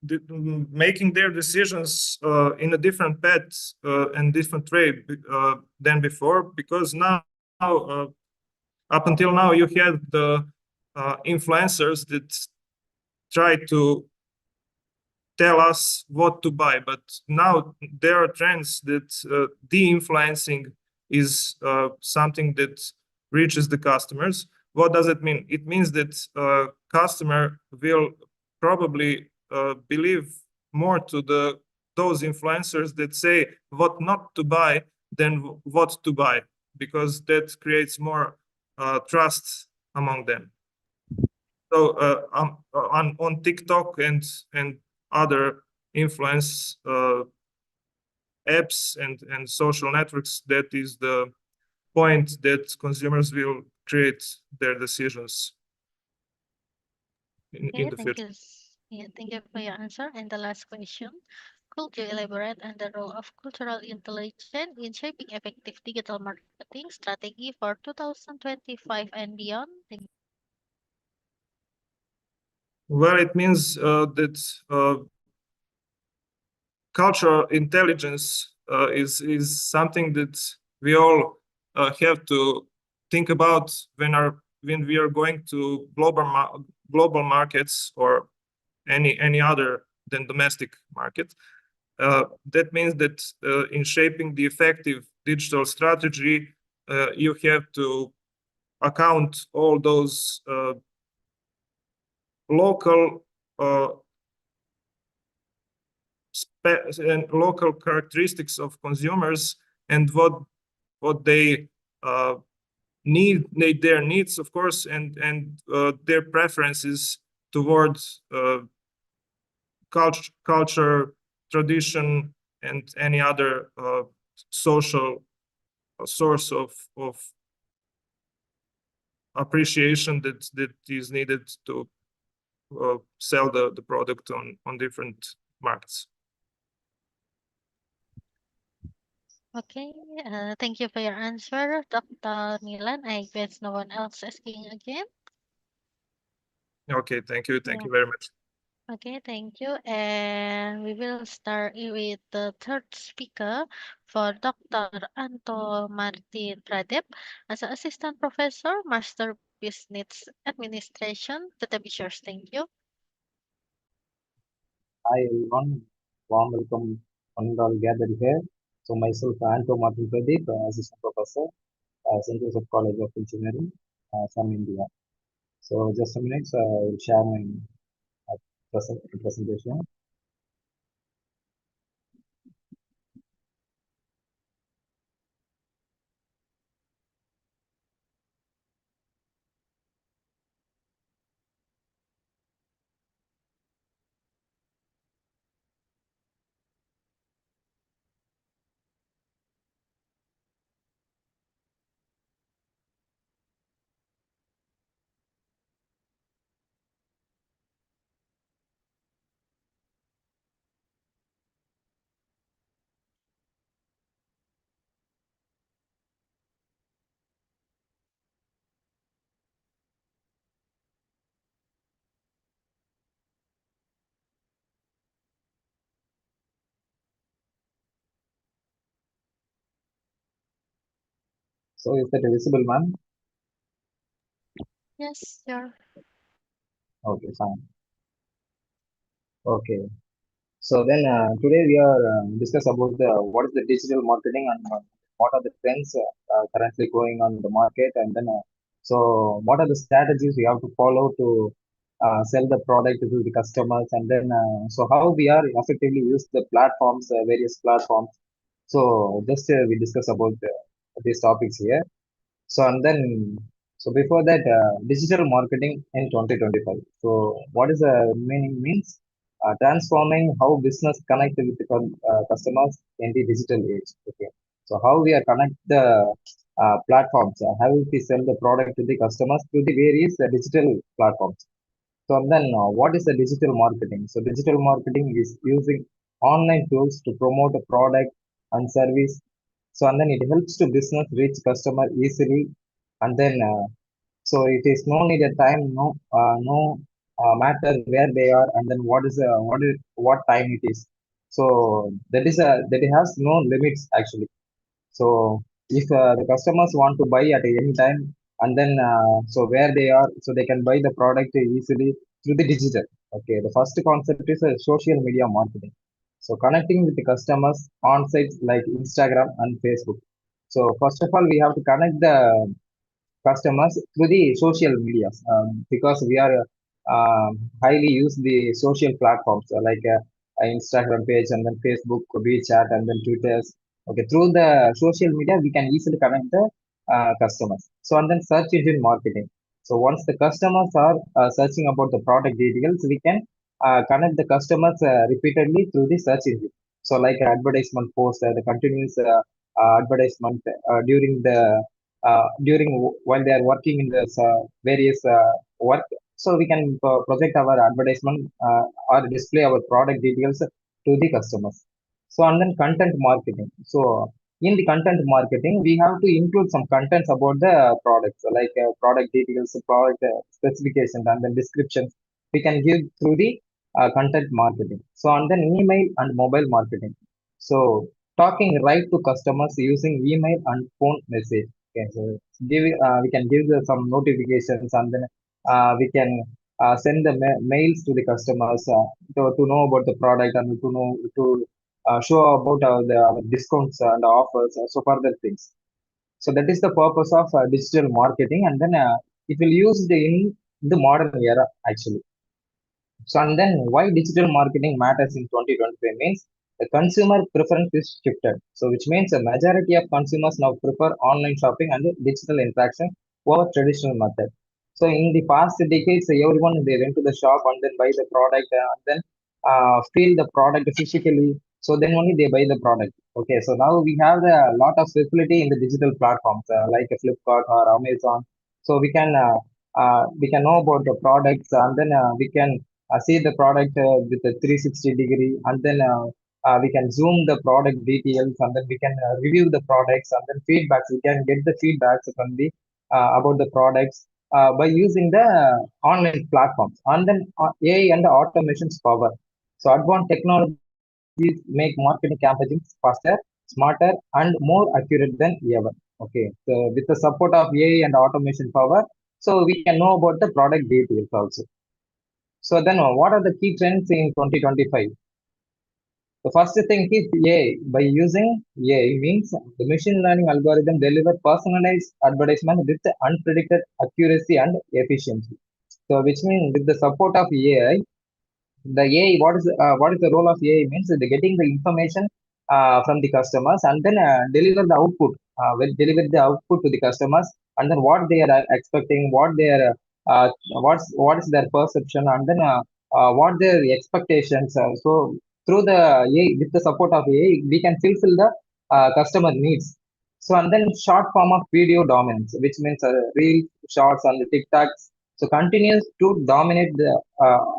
making their decisions in a different path and different way than before, because now up until now you had the influencers that try to tell us what to buy, but now there are trends that de-influencing is something that reaches the customers. What does it mean? It means that customer will probably believe more to those influencers that say what not to buy than what to buy, because that creates more trust among them. So on TikTok and other influence apps and social networks, that is the point that consumers will create their decisions in the future. Yeah, thank you for your answer. And the last question, could you elaborate on the role of cultural intelligence in shaping effective digital marketing strategy for 2025 and beyond? Thank Well, it means that cultural intelligence is something that we all have to think about when we are going to global markets or any other than domestic market. That means that in shaping the effective digital strategy, you have to account all those local uh, and local characteristics of consumers and what they need, their needs, of course, and their preferences towards culture, tradition, and any other social source of appreciation that is needed to sell the product on different markets. Okay, thank you for your answer, Dr. Milan. I guess no one else asking again. Okay, thank you Yeah. very much. Okay, thank you. And we will start with the third speaker for Dr. Anto Martin Pradeep as an assistant professor, Master Business Administration. To the yours. Thank you. Hi everyone, warm welcome one and all gathered here. So myself, Anto Martin Pradeep, Assistant Professor, Santoso College of Engineering, from India. So just a minute, I will share my presentation. So is that a visible, ma'am? Yes, sure. Okay, fine. Okay. So then today we are discuss about what is the digital marketing and what are the trends currently going on in the market, and then so what are the strategies we have to follow to sell the product to the customers, and then so how we are effectively use the platforms, various platforms. So just we discuss about these topics here. So and then so before that, digital marketing in 2025. So what is the meaning means? Transforming how business connect with the customers in the digital age. Okay. So how we are connect the platforms, how we sell the product to the customers through the various digital platforms. So then, what is the digital marketing? So digital marketing is using online tools to promote a product and service. So and then it helps to business reach customer easily, and then so it is no need a time, no matter where they are, and then what time it is. So that it has no limits actually. So if the customers want to buy at any time, and then so where they are, so they can buy the product easily through the digital. Okay, the first concept is social media marketing. So connecting with the customers on sites like Instagram and Facebook. So first of all, we have to connect the customers through the social medias, because we are highly use the social platforms like Instagram page, and then Facebook, WeChat, and then Twitter. Okay, through the social media, we can easily connect the customers. So and then search engine marketing. So once the customers are searching about the product details, we can connect the customers repeatedly through the search engine. So like advertisement post, the continuous advertisement during while they are working in the various work. So we can project our advertisement or display our product details to the customers. So and then content marketing. So in the content marketing, we have to include some contents about the products, so like product details, product specifications, and then descriptions. We can give through the content marketing. So and then email and mobile marketing. So talking right to customers using email and phone message. Okay, so we can give some notifications, and then we can send the mails to the customers to know about the product, and to show about the discounts and offers, so further things. So that is the purpose of digital marketing, and then it will use in the modern era actually. So and then why digital marketing matters in 2025 means the consumer preference is shifted. So which means a majority of consumers now prefer online shopping and digital interaction over traditional method. So in the past decades, everyone they went to the shop and then buy the product, and then feel the product physically. So then only they buy the product. Okay, so now we have a lot of facility in the digital platforms like Flipkart or Amazon. So we can know about the products, and then we can see the product with a 360-degree, and then we can zoom the product details, and then we can review the products, and then feedbacks. We can get the feedbacks from the about the products by using the online platforms, and then AI and the automation's power. So advanced technologies make marketing campaigns faster, smarter, and more accurate than ever. Okay, so with the support of AI and automation power, so we can know about the product details also. So then, what are the key trends in 2025? The first thing is AI. By using AI means the machine learning algorithm deliver personalized advertisement with unpredicted accuracy and efficiency. So which means with the support of AI, the AI, what is the role of AI means the getting the information from the customers, and then deliver the output, deliver the output to the customers, and then what they are expecting, what is their perception, and then what their expectations. So through the AI, with the support of AI, we can fulfill the customer needs. So and then short form of video dominance, which means reels, shorts, and the TikToks. So continues to dominate the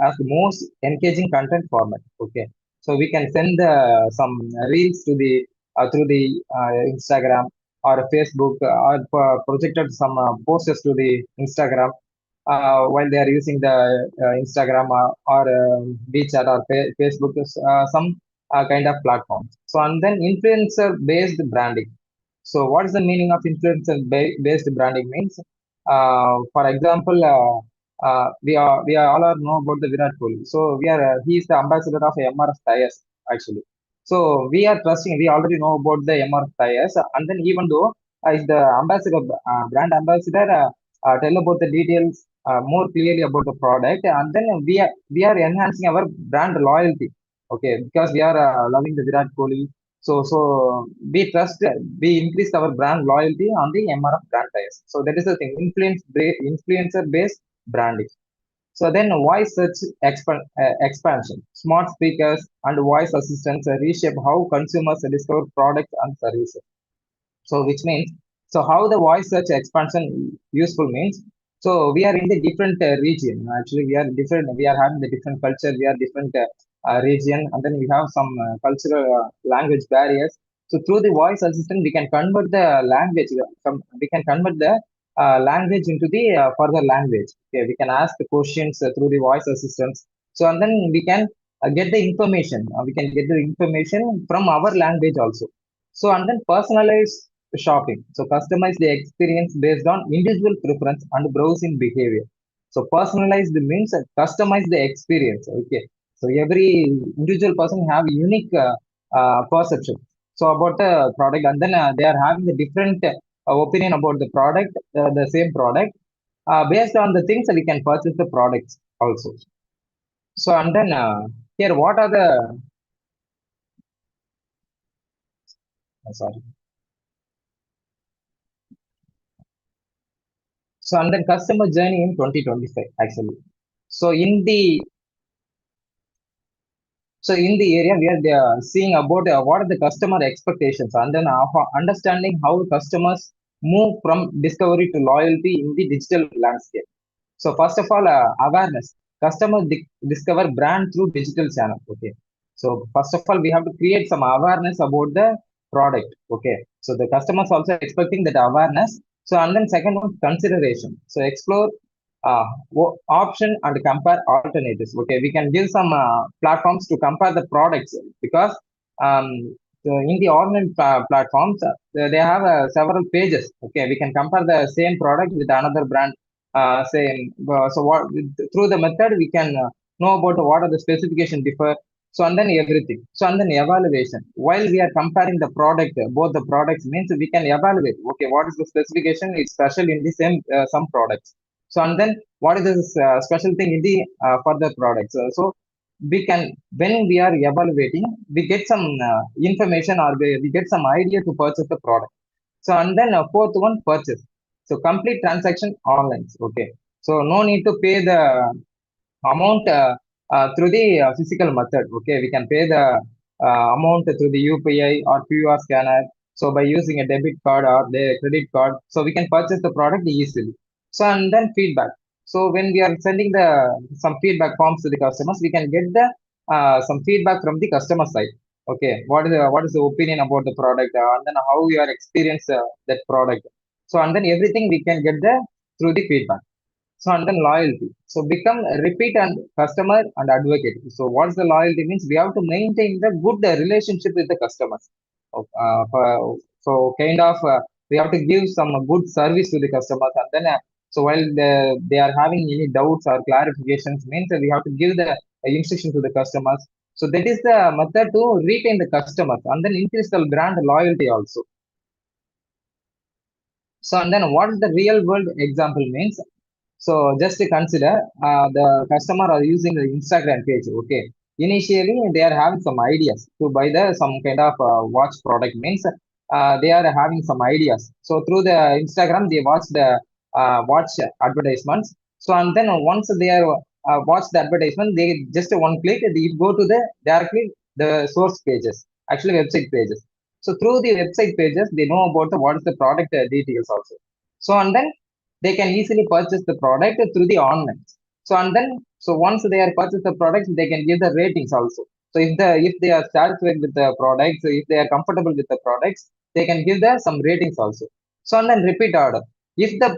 as the most engaging content format. Okay, so we can send some reels to the through the Instagram or Facebook, or projected some posters to the Instagram while they are using the Instagram or WeChat or Facebook, some kind of platform. So and then influencer based branding. So what is the meaning of influencer based branding means? For example, we are all are know about the Virat Kohli. So he is the ambassador of MRF tires actually. So we are trusting. We already know about the MRF tires, and then even though is the ambassador, brand ambassador, tell about the details more clearly about the product, and then we are enhancing our brand loyalty. Okay, because we are loving the Virat Kohli, so we trust, we increase our brand loyalty on the MRF brand tires. So that is the thing, influencer based branding. So then voice search expansion, smart speakers and voice assistants reshape how consumers discover products and services. So which means, so how the voice search expansion useful means, so we are in the different region. Actually, we are different. We are having the different culture. We are different region, and then we have some cultural language barriers. So through the voice assistant, we can convert the language. We can convert the language into the further language. Okay, we can ask the questions through the voice assistants. So and then we can get the information. We can get the information from our language also. So and then personalized shopping. So customize the experience based on individual preference and browsing behavior. So personalized means customize the experience. Okay. So every individual person have unique perception. So about the product, and then they are having the different opinion about the product, the same product. Based on the things we can purchase the products also. So and then here, what are the sorry. So and then customer journey in 2025 actually. So in the area where they are seeing about what are the customer expectations, and then understanding how customers move from discovery to loyalty in the digital landscape. So first of all, awareness. Customers discover brand through digital channel. Okay. So first of all, we have to create some awareness about the product. Okay. So the customers also expecting that awareness. So and then second one, consideration. So explore option and compare alternatives. Okay. We can give some platforms to compare the products because um, in the online platforms, they have several pages. Okay. We can compare the same product with another brand same. So what through the method we can know about what are the specification differ. So and then everything. So and then evaluation. While we are comparing the product, both the products means we can evaluate. Okay, what is the specification? It's special in the same some products. So and then what is this special thing in the further products? So we can when we are evaluating, we get some information or we get some idea to purchase the product. So and then fourth one, purchase. So complete transaction online. Okay. So no need to pay the amount through the physical method. Okay, we can pay the amount through the UPI or QR scanner. So by using a debit card or the credit card, so we can purchase the product easily. So and then feedback. So when we are sending the some feedback forms to the customers, we can get the some feedback from the customer side. Okay, what is the opinion about the product, and then how you are experience that product. So and then everything we can get the through the feedback. So and then loyalty. So become a repeat and customer and advocate. So what's the loyalty means? We have to maintain the good relationship with the customers. So kind of we have to give some good service to the customers, and then so while they are having any doubts or clarifications means we have to give the instruction to the customers. So that is the method to retain the customers and then increase the brand loyalty also. So and then what is the real world example means? So just to consider, the customer are using the Instagram page. Okay, initially they are having some ideas to buy the some kind of watch product means they are having some ideas. So through the Instagram they watch the watch advertisements. So and then once they are watch the advertisement, they just one click they go to the directly the source pages, actually website pages. So through the website pages they know about the what is the product details also. So and then they can easily purchase the product through the online. So and then so once they are purchase the products, they can give the ratings also. So if they are satisfied with the products, if they are comfortable with the products, they can give the some ratings also. So and then repeat order. If the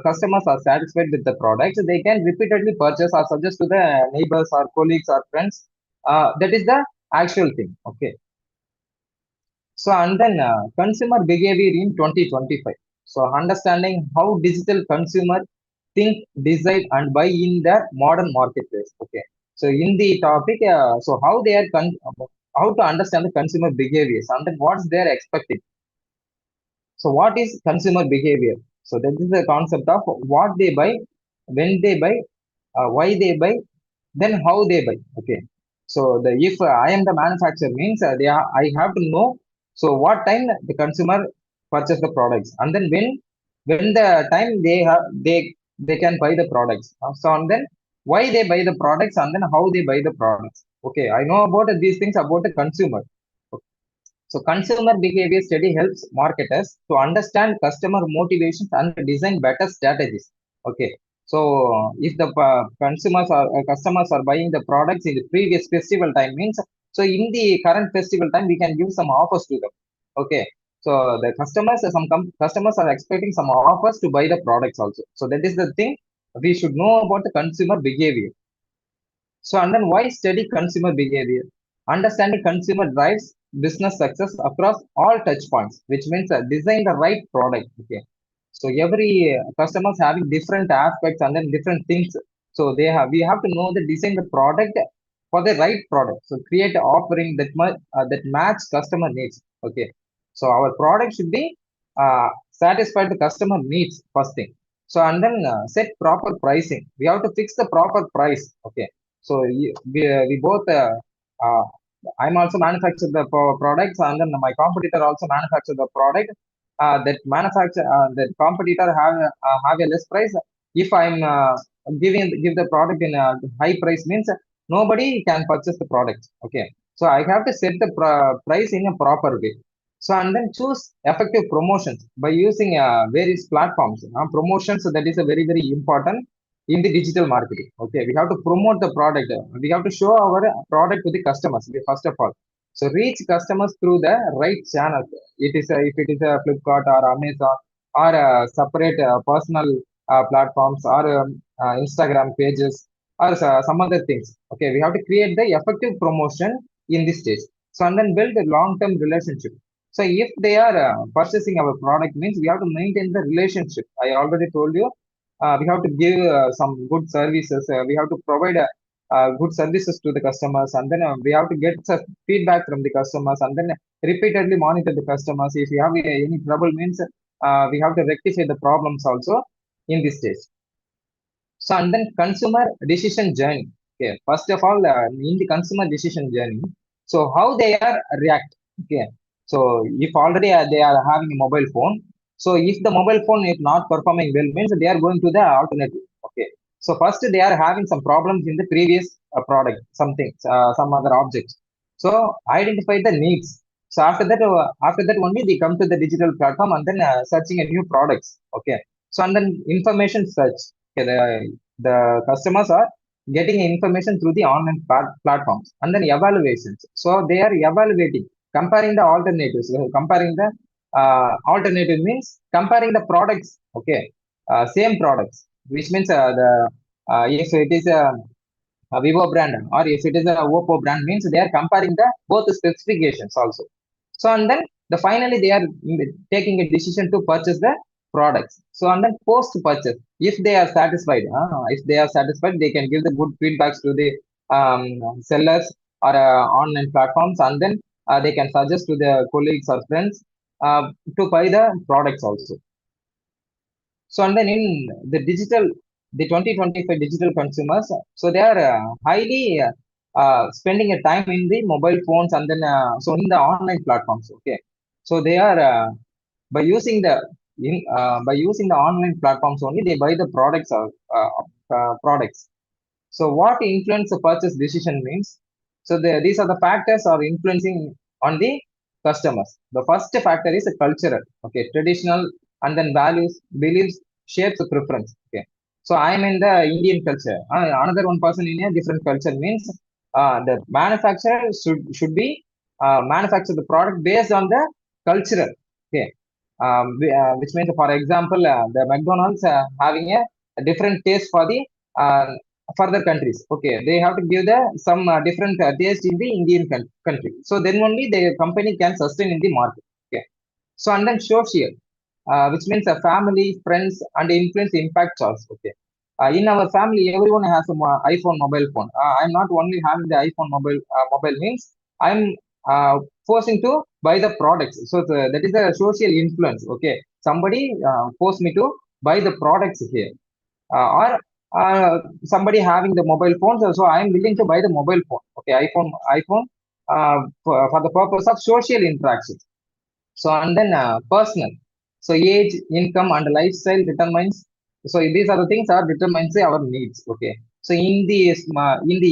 customers are satisfied with the products, they can repeatedly purchase or suggest to the neighbors or colleagues or friends. That is the actual thing. Okay. So, and then consumer behavior in 2025. So, understanding how digital consumer think, decide, and buy in the modern marketplace. Okay. So, in the topic, so how they are how to understand the consumer behaviors and then what's their expecting. So, what is consumer behavior? So, that is the concept of what they buy, when they buy, why they buy, then how they buy. Okay. So the if I am the manufacturer means I have to know. So what time the consumer purchase the products, and then when the time they can buy the products. So and then why they buy the products and then how they buy the products. Okay, I know about these things about the consumer. So consumer behavior study helps marketers to understand customer motivations and design better strategies. Okay. So if the consumers or customers are buying the products in the previous festival time means, so in the current festival time we can give some offers to them. Okay. So the customers, customers are expecting some offers to buy the products also. So that is the thing we should know about the consumer behavior. So, and then why study consumer behavior? Understanding consumer drives business success across all touch points, which means design the right product. Okay. So every customers having different aspects and then different things. So we have to know the design the product for the right product. So create an offering that match customer needs. Okay. So our product should be satisfy the customer needs first thing. So and then set proper pricing. We have to fix the proper price. Okay. So we both I'm also manufacture the products and then my competitor also manufacture the product. That competitor have a less price. If I'm give the product in a high price means nobody can purchase the product. Okay. So I have to set the price in a proper way. So and then choose effective promotions by using various platforms. Promotions, that is a very important. in the digital marketing. Okay, we have to promote the product. We have to show our product to the customers first of all. So reach customers through the right channels. If it is a Flipkart or Amazon or separate personal platforms or Instagram pages or some other things. Okay, we have to create the effective promotion in this stage. So and then build a long-term relationship. So if they are purchasing our product means we have to maintain the relationship. I already told you we have to give some good services. We have to provide good services to the customers, and then we have to get some feedback from the customers, and then repeatedly monitor the customers. If you have any trouble, means we have to rectify the problems also in this stage. So and then consumer decision journey. Okay, first of all, in the consumer decision journey, so how they are react. Okay, so if already they are having a mobile phone, so if the mobile phone is not performing well, means they are going to the alternative. Okay, so first they are having some problems in the previous product, something, some other object. So identify the needs. So after that only they come to the digital platform and then searching a new products. Okay, so and then information search. Okay, the customers are getting information through the online platforms and then evaluations. So they are evaluating, comparing the alternatives. Comparing the alternative means comparing the products. Okay, same products, which means the if it is a Vivo brand or if it is a Oppo brand, means they are comparing the both the specifications also. So and then finally they are taking a decision to purchase the products. So and then post purchase, if they are satisfied, they can give the good feedbacks to the sellers or online platforms, and then they can suggest to their colleagues or friends to buy the products also. So and then in the 2025 digital consumers, so they are highly spending a time in the mobile phones and then so in the online platforms. Okay, so they are by using the by using the online platforms only they buy the products or products. So what influence the purchase decision means? So these are the factors are influencing on the customers. The first factor is a cultural, okay, traditional, and then values, beliefs, shapes the preference. Okay. So I am in the Indian culture. Another one person in a different culture means the manufacturer should be manufacture the product based on the cultural. Okay. Which means, for example, the McDonald's having a different taste for the further countries. Okay, they have to give the some different taste in the Indian country. So then only the company can sustain in the market. Okay, so and then social, which means a family, friends, and influence impacts also. Okay, in our family, everyone has a iPhone mobile phone. I'm not only having the iPhone mobile means I'm forcing to buy the products. So that is a social influence. Okay, somebody forced me to buy the products here, or somebody having the mobile phones, so I am willing to buy the mobile phone. Okay, iPhone for the purpose of social interaction. So and then personal. So age, income, and lifestyle determines. So these are the things are determines our needs. Okay. So in the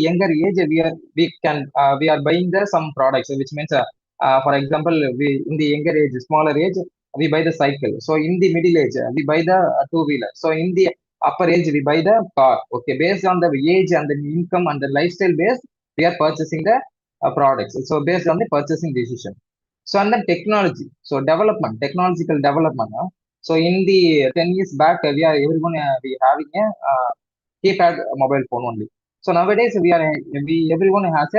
younger age, we are buying the some products, which means for example, we in the younger age, smaller age, we buy the cycle. So in the middle age, we buy the two-wheeler. So in the upper age, we buy the car. Okay, based on the age and the income and the lifestyle base, we are purchasing the products. So based on the purchasing decision. So and then technology, so development, technological development. So in the 10 years back, we having a keypad mobile phone only. So nowadays everyone has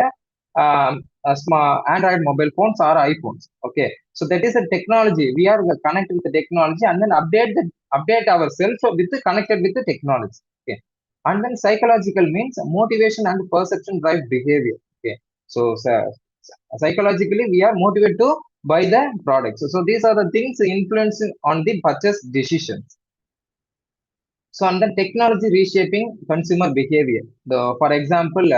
a small Android mobile phones or iPhones. Okay, so that is a technology. We are connected with the technology and then update ourselves with connected with the technology. Okay, and then psychological means motivation and perception drive behavior. Okay, so psychologically we are motivated to buy the products. So these are the things influencing on the purchase decisions. So and then technology reshaping consumer behavior. For example,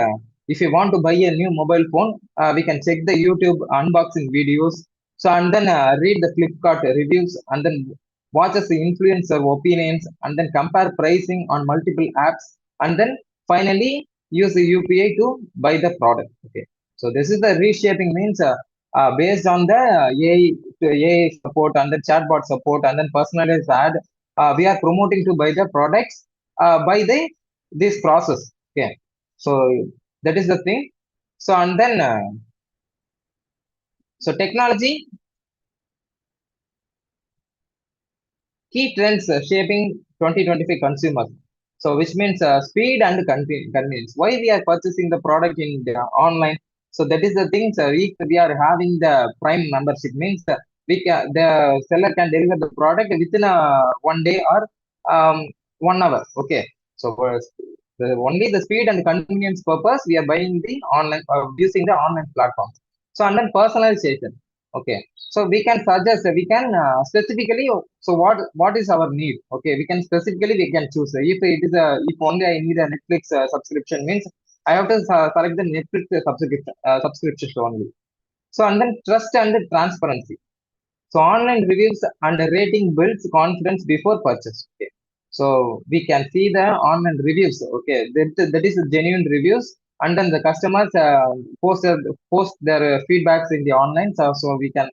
if you want to buy a new mobile phone, we can check the YouTube unboxing videos. So and then read the Flipkart reviews and then watches the influencer opinions and then compare pricing on multiple apps and then finally use the UPI to buy the product. Okay. So this is the reshaping means based on the AI support and the chatbot support and then personalized ad, we are promoting to buy the products by the this process. Okay, so that is the thing. So and then so technology key trends shaping 2025 consumers. So, which means speed and convenience. Why we are purchasing the product in the online? So that is the things. If we are having the Prime membership, means the seller can deliver the product within 1 day or 1 hour. Okay. So only the speed and convenience purpose we are buying the online using the online platform. So and then personalization. Okay, so we can suggest, we can specifically, so what is our need? Okay, we can specifically, we can choose. If it is a, if only I need a Netflix subscription, means I have to select the Netflix subscription only. So and then trust and transparency. So online reviews and rating builds confidence before purchase. Okay. So we can see the online reviews. Okay, that is the genuine reviews, and then the customers post their feedbacks in the online. So we can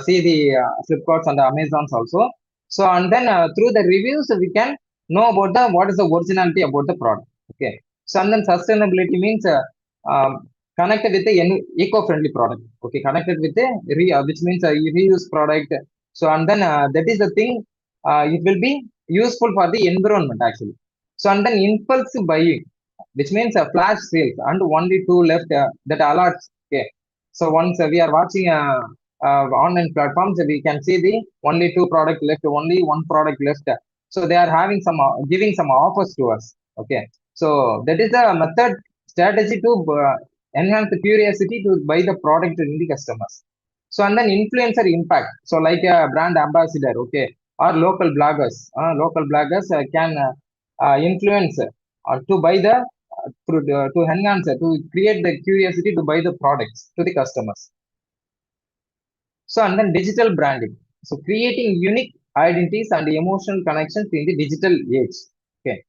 see the Flipkarts and the Amazons also. So and then through the reviews we can know about the what is the originality about the product. Okay. So and then sustainability means connected with the eco-friendly product. Okay, connected with the which means a reuse product. So and then that is the thing. It will be useful for the environment actually. So and then impulse buying, which means a flash sales and only two left, that alerts. Okay, so once we are watching online platforms, we can see the only two product left, only one product left. So they are having some giving some offers to us. Okay, so that is the method strategy to enhance the curiosity to buy the product in the customers. So and then influencer impact. So like a brand ambassador, okay, or local bloggers can influence to buy the to enhance to create the curiosity to buy the products to the customers. So and then digital branding. So creating unique identities and emotional connections in the digital age. Okay.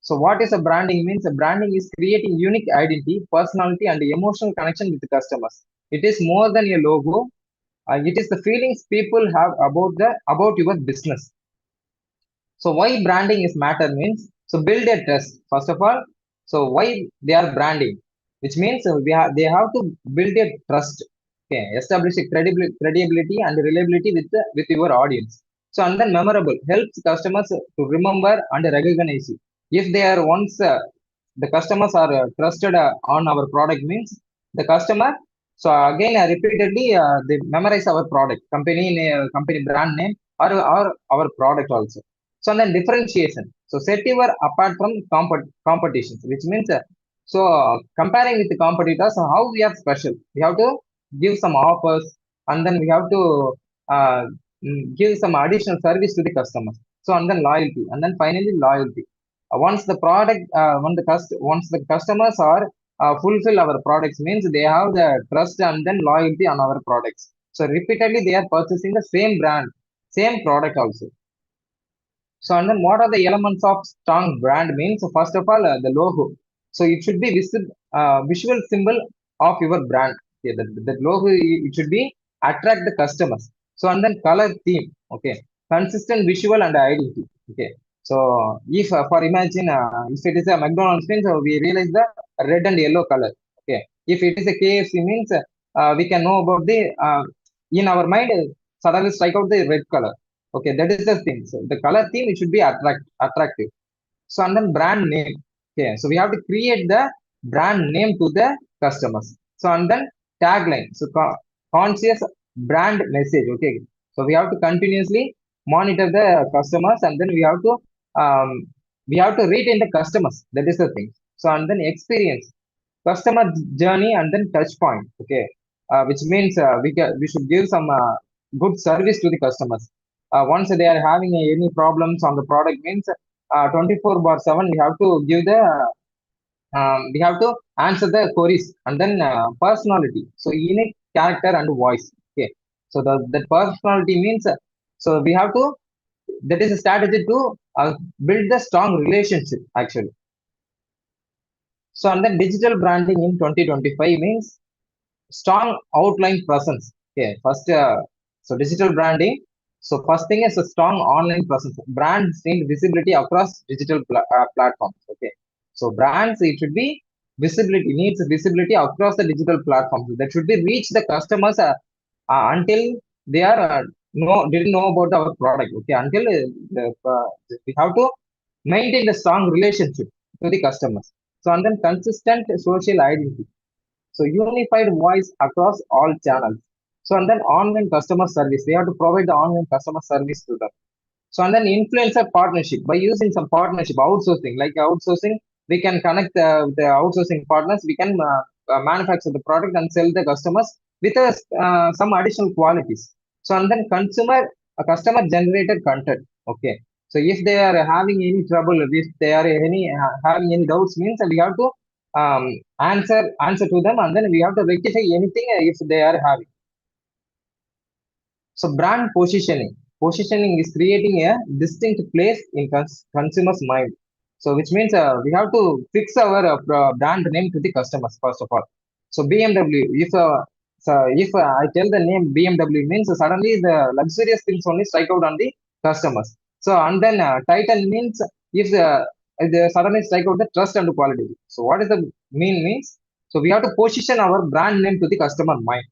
So what is a branding means? A branding is creating unique identity, personality, and emotional connection with the customers. It is more than a logo. It is the feelings people have about your business. So why branding is matter means, so build a trust first of all. So why they are branding, which means they have to build a trust. Okay, establish a credibility and reliability with your audience. So and then memorable helps customers to remember and recognize you. If they are once the customers are trusted on our product, means the customer, so again repeatedly they memorize our product company brand name, or our product also. So then differentiation. So set your apart from competitions, which means comparing with the competitors, how we are special. We have to give some offers, and then we have to uh, give some additional service to the customers. So and then loyalty, and then finally loyalty. Once the product, once the customers are fulfill our products, means they have the trust and then loyalty on our products. So repeatedly they are purchasing the same brand, same product also. So, and then what are the elements of strong brand means? So first of all, the logo. So it should be visual symbol of your brand. Okay, the logo, it should be attract the customers. So and then color theme. Okay, consistent visual and identity. Okay, so if for imagine if it is a McDonald's means, we realize the red and yellow color. Okay, if it is a KFC means, we can know about the in our mind, suddenly strike out the red color. Okay, that is the thing. So the color theme, it should be attractive. So and then brand name. Okay, so we have to create the brand name to the customers. So and then tagline. So conscious brand message. Okay, so we have to continuously monitor the customers, and then um, we have to retain the customers. That is the thing. So and then experience, customer journey, and then touch point. Okay, which means we should give some good service to the customers. Once they are having any problems on the product, means 24/7 we have to give the we have to answer the queries. And then personality, so unique character and voice. Okay, so the personality means so we have to, that is a strategy to build the strong relationship actually. So and then digital branding in 2025 means strong outline presence. Okay, first, so digital branding. So first thing is a strong online presence. Brands need visibility across digital platforms. Okay, So brands, it should be visibility, needs visibility across the digital platforms. That should be reach the customers until they are didn't know about our product. Okay, until we have to maintain the strong relationship to the customers. So and then consistent social identity. So unified voice across all channels. So and then online customer service. We have to provide the online customer service to them. So and then influencer partnership by using some partnership outsourcing, like outsourcing, we can connect the outsourcing partners. We can manufacture the product and sell the customers with some additional qualities. So and then customer generated content. Okay. So if they are having any trouble, if they are having any doubts, means we have to answer to them, and then we have to rectify anything if they are having. So brand positioning. Positioning is creating a distinct place in consumers' mind. So which means we have to fix our brand name to the customers first of all. So BMW, if I tell the name BMW, means suddenly the luxurious things only strike out on the customers. So and then Titan means if they suddenly strike out the trust and quality. So what is the means? So we have to position our brand name to the customer mind.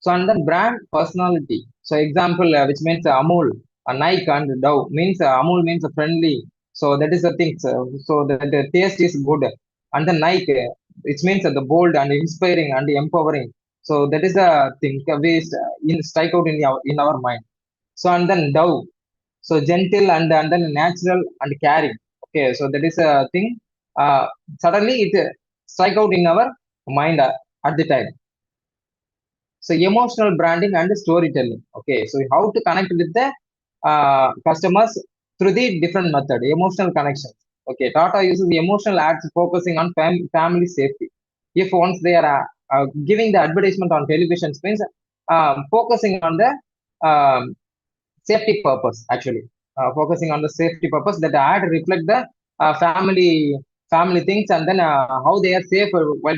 So and then brand personality. So example, which means Amul, Nike and Dove means Amul means friendly. So that is the thing. So the taste is good. And then Nike, which means the bold and inspiring and empowering. So that is the thing we strike out in our mind. So and then Dove, so gentle and then natural and caring. Okay, so that is a thing. Suddenly it strike out in our mind at the time. So emotional branding and storytelling. Okay, so how to connect with the customers through the different method, emotional connections. Okay, Tata uses the emotional ads focusing on family safety. If once they are giving the advertisement on television means focusing on the um, safety purpose, actually focusing on the safety purpose, that ad reflect the family things, and then how they are safe while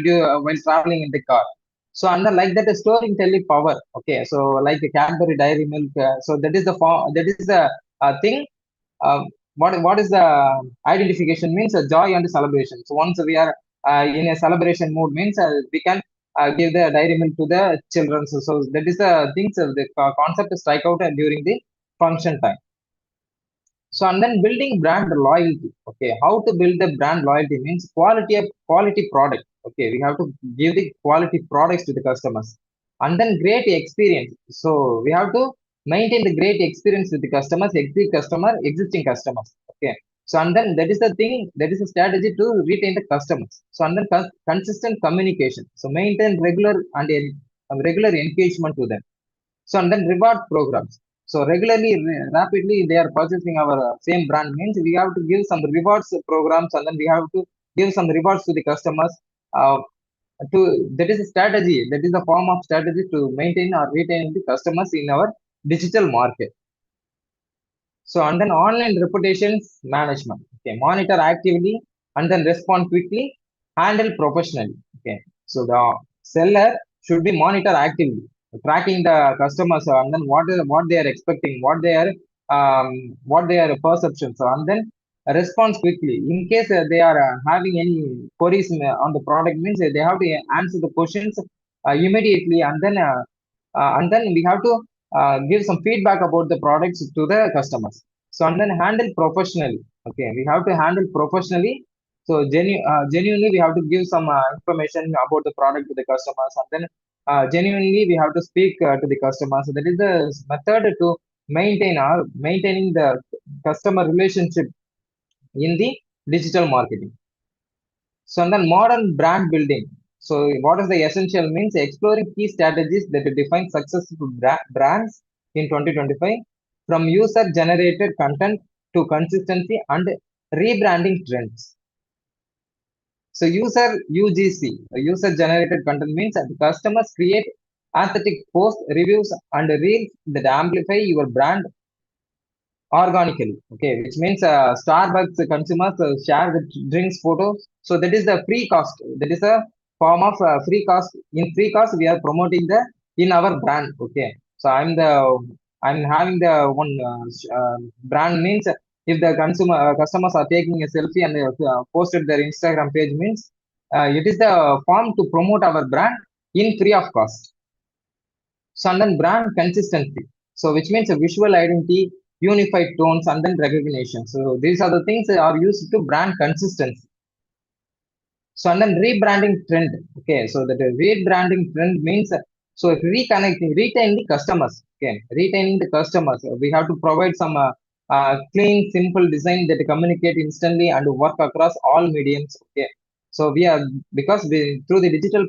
traveling in the car. So and then like that, the storytelling power. Okay, so like the Cadbury Dairy Milk. So that is the form. That is the thing. Um, what is the identification means? Joy and celebration. So once we are in a celebration mood, means we can give the dairy milk to the children. So that is the things. The concept strike out during the function time. So and then building brand loyalty. Okay, how to build the brand loyalty means quality product. Okay, we have to give the quality products to the customers, and then great experience. So we have to maintain the great experience with the customers, existing customers. Okay. So and then that is the thing. That is a strategy to retain the customers. So and then consistent communication. So maintain regular engagement to them. So and then reward programs. So regularly, rapidly, they are purchasing our same brand means we have to give some rewards programs, and then we have to give some rewards to the customers. Uh, to That is a strategy. That is a form of strategy to maintain or retain the customers in our digital market. So and then online reputations management. Okay, monitor actively and then respond quickly, handle professionally. Okay, so the seller should be monitor actively, tracking the customers and then what they are expecting, um, what their perceptions are, and then response quickly. In case they are having any queries on the product, means they have to answer the questions immediately, and then we have to give some feedback about the products to the customers. So and then handle professionally. Okay, we have to handle professionally. So genuinely we have to give some information about the product to the customers, and then genuinely we have to speak to the customers. So that is the method to maintaining the customer relationship in the digital marketing. So and then modern brand building. So what is the essential means? Exploring key strategies that define successful brands in 2025, from user generated content to consistency and rebranding trends. So user generated content means that customers create authentic posts, reviews, and reels that amplify your brand organically. Okay, which means Starbucks consumers share the drinks photos. So that is the free cost. That is a form of free cost. In free cost we are promoting the in our brand. Okay, so I'm having the one brand means if the consumer customers are taking a selfie and posted their Instagram page means it is the form to promote our brand in free of cost. So and then brand consistency. So which means a visual identity, unified tones, and then recognition. So these are the things that are used to brand consistency. So and then rebranding trend. Okay, so that rebranding trend means so if reconnecting, retain the customers. Okay, retaining the customers, we have to provide some clean, simple design that communicate instantly and work across all mediums. Okay, so we are because we through the digital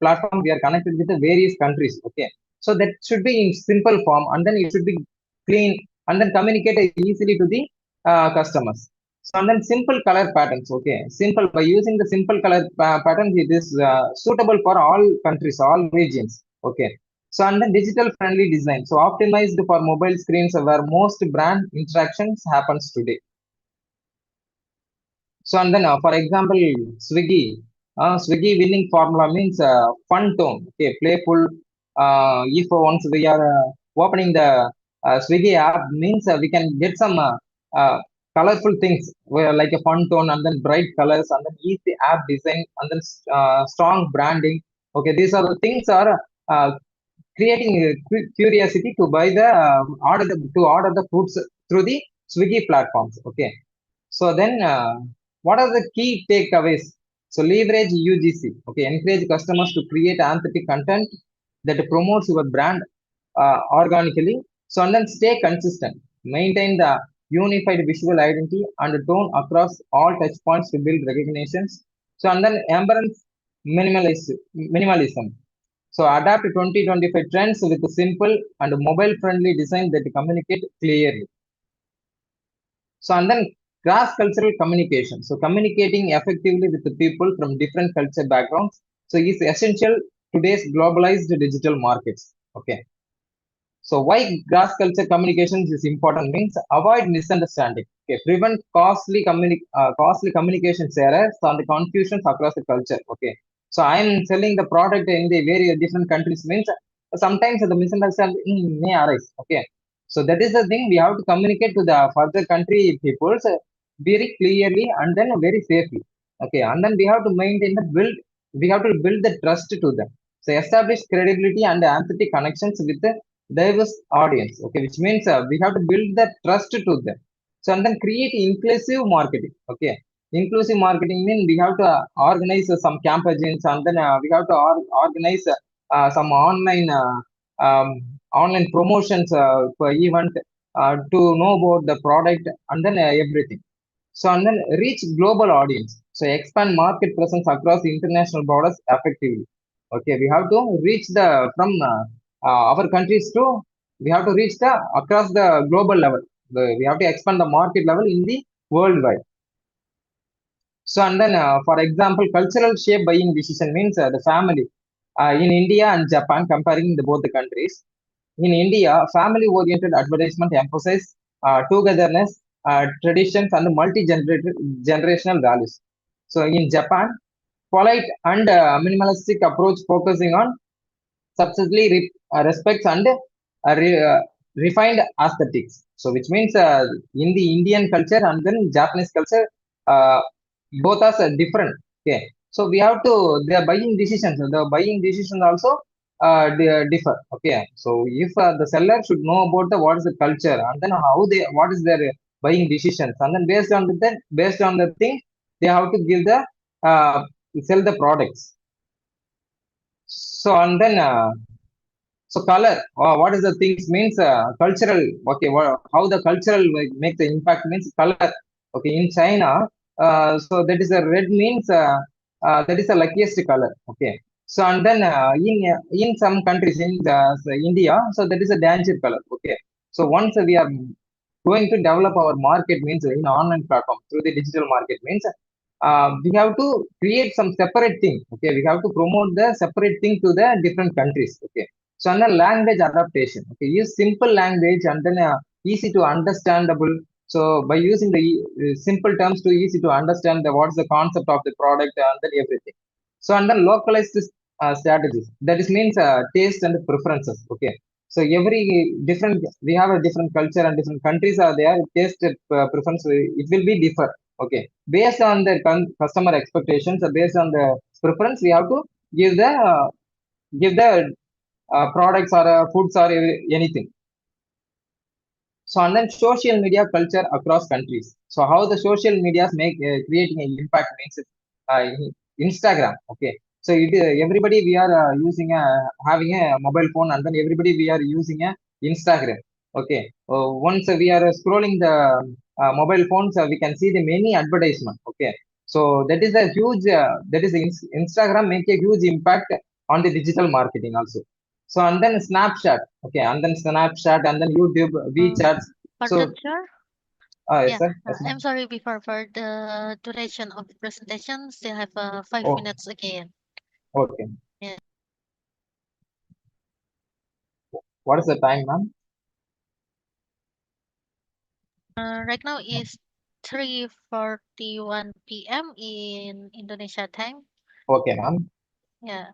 platform we are connected with the various countries. Okay, so that should be in simple form and then it should be clean and then communicate easily to the customers. So and then simple color patterns. Okay, simple by using the simple color patterns, it is suitable for all countries, all regions. Okay. So and then digital friendly design. So optimized for mobile screens where most brand interactions happens today. So and then for example, Swiggy winning formula means fun tone. Okay, playful. If once we are opening the Swiggy app means we can get some colorful things where like a fun tone and then bright colors and then easy app design and then strong branding. Okay, these are the things are creating curiosity to buy the order the foods through the Swiggy platforms. Okay, so then what are the key takeaways? So leverage UGC. Okay, encourage customers to create authentic content that promotes your brand organically. So and then stay consistent. Maintain the unified visual identity and tone across all touch points to build recognitions. So and then embrace minimalism. So adapt 2025 trends with a simple and mobile friendly design that communicate clearly. So and then cross-cultural communication. So communicating effectively with the people from different culture backgrounds. So is essential today's globalized digital markets. Okay. So why cross-culture communications is important means avoid misunderstanding. Okay, prevent costly communications errors and the confusions across the culture. Okay, so I am selling the product in the very different countries means sometimes the misunderstanding may arise. Okay, so that is the thing we have to communicate to the further country peoples very clearly and then very safely. Okay, and then we have to maintain the build. We have to build the trust to them. So establish credibility and authentic connections with the diverse audience. Okay, which means we have to build the trust to them. So and then create inclusive marketing. Okay, inclusive marketing means we have to organize some campaigns and then we have to organize some um, online promotions for event to know about the product and then everything. So and then reach global audience. So expand market presence across international borders effectively. Okay, we have to reach the from our countries to we have to reach the across the global level. We have to expand the market level in the worldwide. So and then for example, cultural shape buying decision means the family in India and Japan comparing the both the countries. In India, family-oriented advertisement emphasize togetherness, traditions, and multi-generational values. So in Japan, polite and minimalistic approach focusing on substantially respects and refined aesthetics. So which means in the Indian culture and then Japanese culture, uh, both are different. Okay, so we have to the buying decisions. The buying decisions also differ. Okay, so if the seller should know about the what is the culture and then how they what is their buying decisions and then based on the thing they have to give the uh, sell the products. So and then so color, what is the things means cultural. Okay, how the cultural make the impact means color. Okay, in China, so that is a red means that is the luckiest color. Okay, so and then in some countries in so India, so that is a danger color. Okay, so once we are going to develop our market means in online platform through the digital market means we have to create some separate thing. Okay, we have to promote the separate thing to the different countries. Okay, so and then language adaptation. Okay, use simple language and then easy to understandable. So by using the simple terms to easy to understand the what's the concept of the product and then everything. So and then localized strategies. That is means taste and preferences. Okay. So every different, we have a different culture and different countries are there. Taste preference, it will be differ. Okay, based on the customer expectations, based on the preference, we have to give the products or foods or anything. So and then social media culture across countries. So how the social medias make creating an impact makes it Instagram. Okay. So it, everybody we are using a having a mobile phone, and then everybody we are using a Instagram. Okay. Once we are scrolling the mobile phones, we can see the many advertisement. Okay. So that is a huge that is Instagram make a huge impact on the digital marketing also. So and then Snapchat, okay, and then Snapchat, and then YouTube, WeChat. So, Pardon, sir? yes, Yeah, sir, yes, ma'am. I'm sorry before for the duration of the presentation, still have 5 minutes Oh, again. okay. Yeah. What is the time, ma'am? Right now is 3:41 p.m. in Indonesia time. Okay, ma'am. Yeah.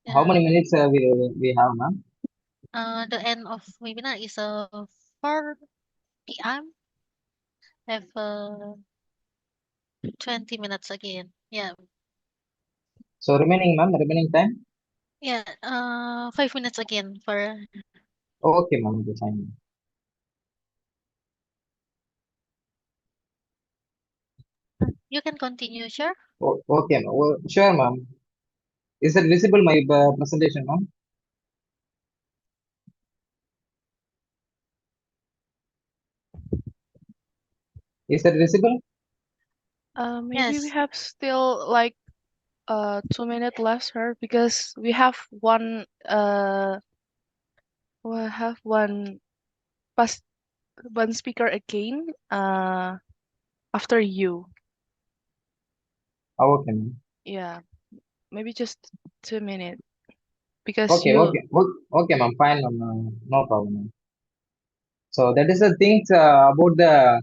How Yeah. many minutes we have, ma'am? The end of webinar is 4 p.m. Have 20 minutes again. Yeah. So remaining, ma'am, remaining time. Yeah. 5 minutes again for. Okay, ma'am, okay, fine. You can continue, sure. Okay, ma'am. Oh, sure, ma'am. Is it visible my presentation, ma'am? Is it visible? Maybe we Yes. have still like 2 minutes left, sir, because we have past one speaker again after you. Oh, okay, ma'am. Yeah, maybe just 2 minutes because Okay, you. okay, okay, ma'am. Fine, ma'am. No problem, ma'am. So that is the things about the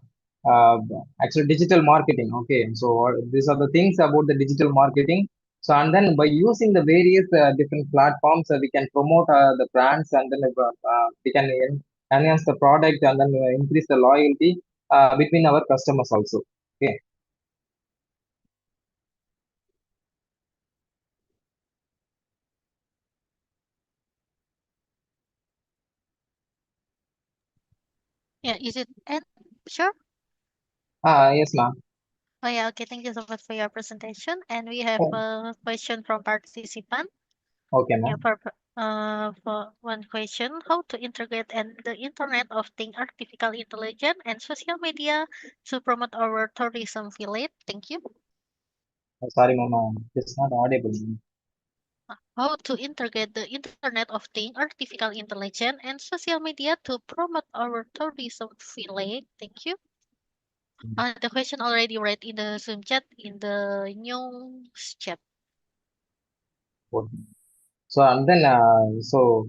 uh, actual digital marketing. Okay, so these are the things about the digital marketing. So and then by using the various different platforms, we can promote the brands, and then we can enhance the product, and then increase the loyalty between our customers also. Okay. Yeah. Is it end? Sure. Yes, ma'am. Oh yeah. Okay. Thank you so much for your presentation. And we have Oh, a question from participant. okay, Yeah, ma'am. for one question, how to integrate and the Internet of Things, artificial intelligence, and social media to promote our tourism village? Thank you. Sorry, ma'am. It's not audible, ma'am. How to integrate the Internet of Things, artificial intelligence, and social media to promote our tourism village? Thank you. The question already read in the Zoom chat in the news chat. Okay. So and then so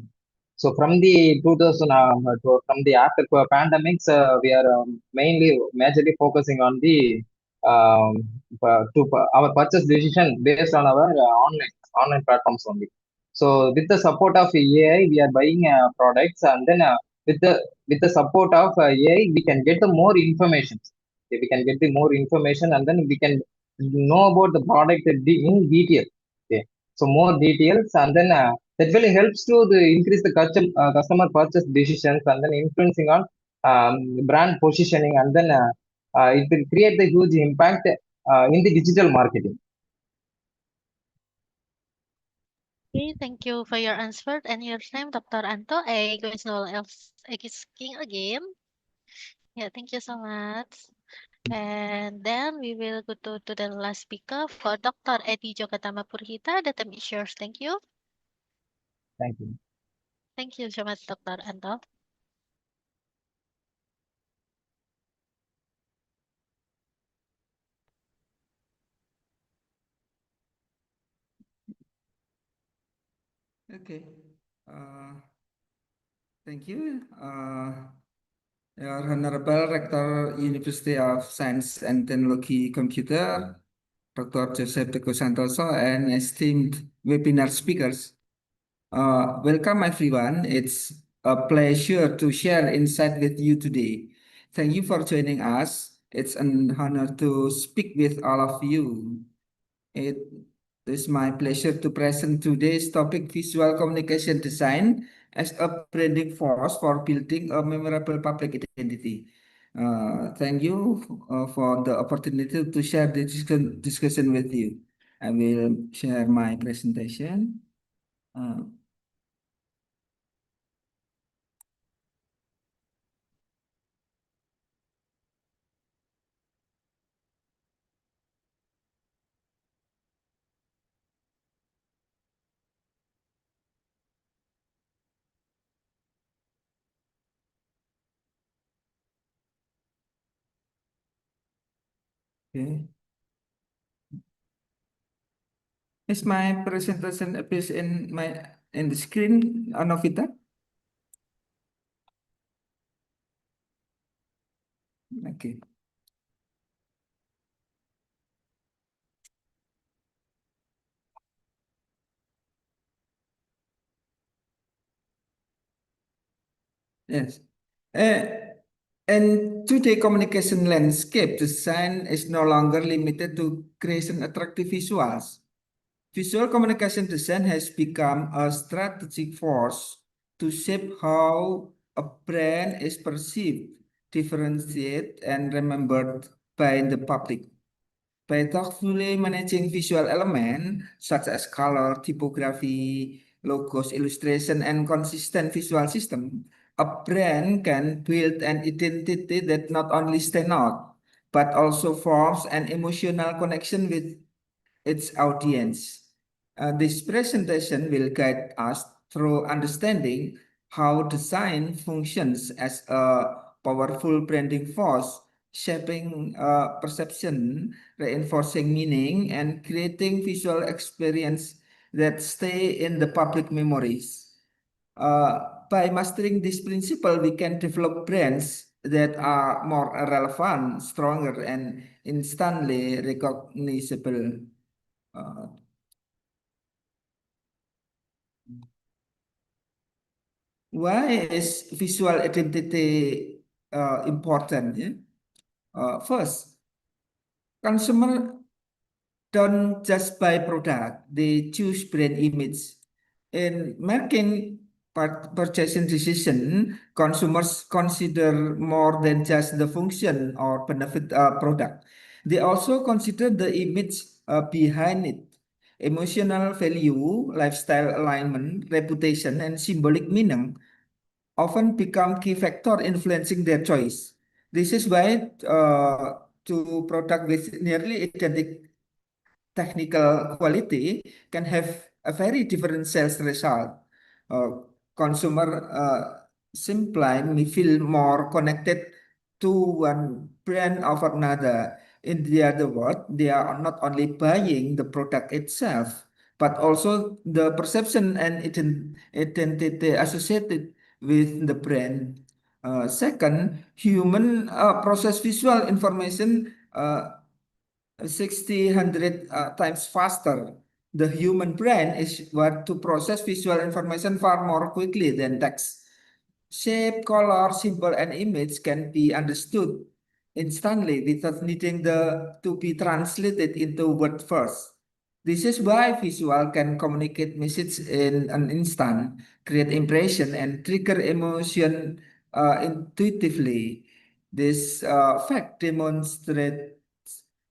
from the 2000 from the after pandemics, we are mainly majorly focusing on the um, our purchase decision based on our online platforms only. So with the support of AI, we are buying products, and then with the with the support of AI, we can get the more information. Okay, we can get the more information, and then we can know about the product in detail. Okay, so more details, and then that will helps to increase the customer purchase decisions, and then influencing on brand positioning, and then it will create the huge impact in the digital marketing. Okay, thank you for your answer and your time, Dr. Anto. I go is no one else asking again. Yeah, thank you so much. And then we will go to the last speaker for Dr. Eddie Jogatama Purhita. The time is yours. Thank you. Thank you. Thank you so much, Dr. Anto. Okay. Uh, thank you. Your Honorable Rector University of Science and Technology Computer, Dr. Joseph Teguh Santoso, and esteemed webinar speakers. Welcome everyone. It's a pleasure to share insight with you today. Thank you for joining us. It's an honor to speak with all of you. It is my pleasure to present today's topic, visual communication design as a branding force for building a memorable public identity. Thank you for the opportunity to share the discussion with you. I will share my presentation. Uh, okay. Is my presentation appears in the screen, Novita? Okay. Yes. And today communication landscape design is no longer limited to creation attractive visuals. Visual communication design has become a strategic force to shape how a brand is perceived, differentiated, and remembered by the public. By thoughtfully managing visual elements such as color, typography, logos, illustration, and consistent visual system, a brand can build an identity that not only stands out, but also forms an emotional connection with its audience. This presentation will guide us through understanding how design functions as a powerful branding force, shaping perception, reinforcing meaning, and creating visual experience that stay in the public memories. By mastering this principle, we can develop brands that are more relevant, stronger, and instantly recognizable. Uh, why is visual identity important? Yeah? First, consumer don't just buy product; they choose brand image. In making purchasing decision, consumers consider more than just the function or benefit product. They also consider the image behind it, emotional value, lifestyle alignment, reputation, and symbolic meaning often become key factor influencing their choice. This is why two product with nearly identical technical quality can have a very different sales result. Uh, Consumer simply may feel more connected to one brand over another. In the other word, they are not only buying the product itself, but also the perception and identity associated with the brand. Second, human process visual information 60, 100 times faster. The human brain is what to process visual information far more quickly than text. Shape, color, symbol, and image can be understood instantly without needing to be translated into word first. This is why visual can communicate message in an instant, create impression, and trigger emotion intuitively. This fact demonstrates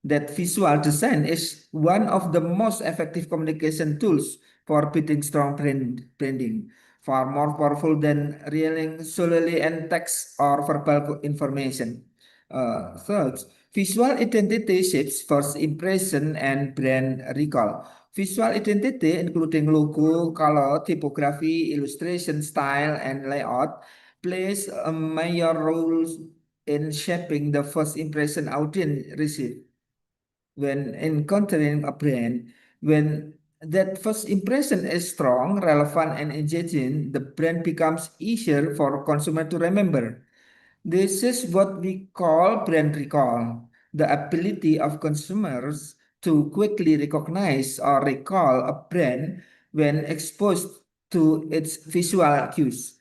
that visual design is one of the most effective communication tools for building strong branding, far more powerful than relying solely on text or verbal information. Third, visual identity shapes first impression and brand recall. Visual identity, including logo, color, typography, illustration, style, and layout, plays a major role in shaping the first impression audience receive when encountering a brand. When that first impression is strong, relevant, and engaging, the brand becomes easier for consumer to remember. This is what we call brand recall, the ability of consumers to quickly recognize or recall a brand when exposed to its visual cues.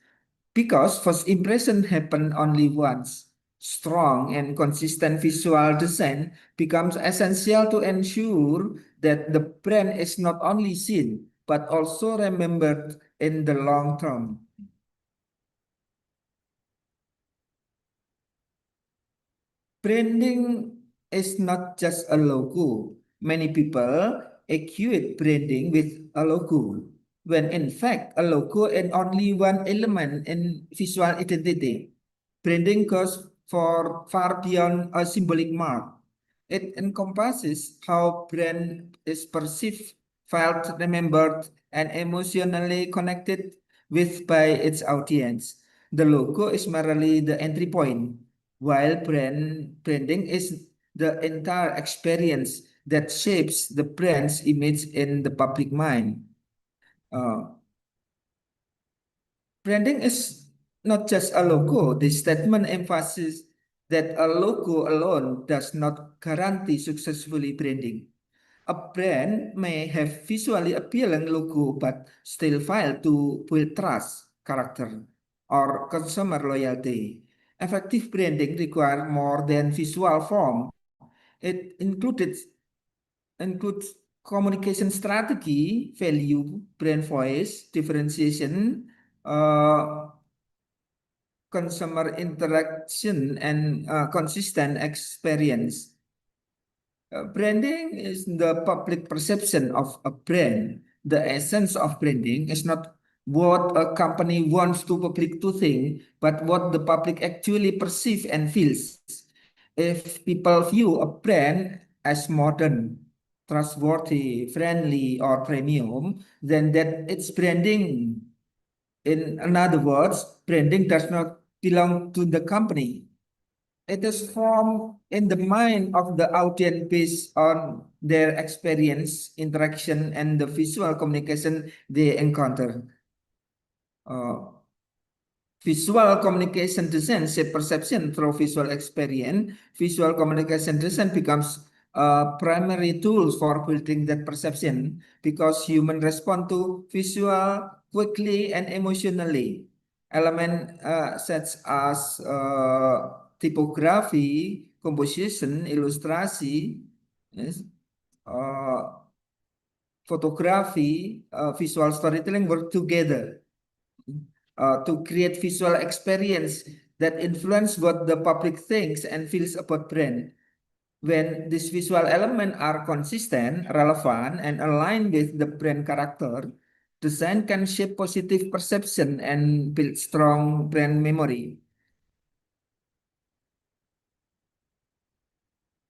Because first impression happen only once, strong and consistent visual design becomes essential to ensure that the brand is not only seen, but also remembered in the long term. Branding is not just a logo. Many people equate branding with a logo, when in fact a logo is only one element in visual identity. Branding goes far beyond a symbolic mark. It encompasses how brand is perceived, felt, remembered, and emotionally connected with by its audience. The logo is merely the entry point, while branding is the entire experience that shapes the brand's image in the public mind. Uh, Branding is not just a logo. The statement emphasizes that a logo alone does not guarantee successfully branding. A brand may have visually appealing logo but still fail to build trust, character, or consumer loyalty. Effective branding requires more than visual form. It includes communication strategy, value, brand voice, differentiation, uh, consumer interaction, and consistent experience. Branding is the public perception of a brand. The essence of branding is not what a company wants to public to think, but what the public actually perceive and feels. If people view a brand as modern, trustworthy, friendly, or premium, then that it's branding. In other words, branding does not belong to the company. It is formed in the mind of the audience based on their experience, interaction, and the visual communication they encounter. Uh, Visual communication design shape perception through visual experience. Visual communication design becomes a primary tool for building that perception because humans respond to visual quickly and emotionally. Element such as typography, composition, illustration, yes, uh, photography, visual storytelling work together to create visual experience that influence what the public thinks and feels about brand. When these visual elements are consistent, relevant, and aligned with the brand character, design can shape positive perception and build strong brand memory.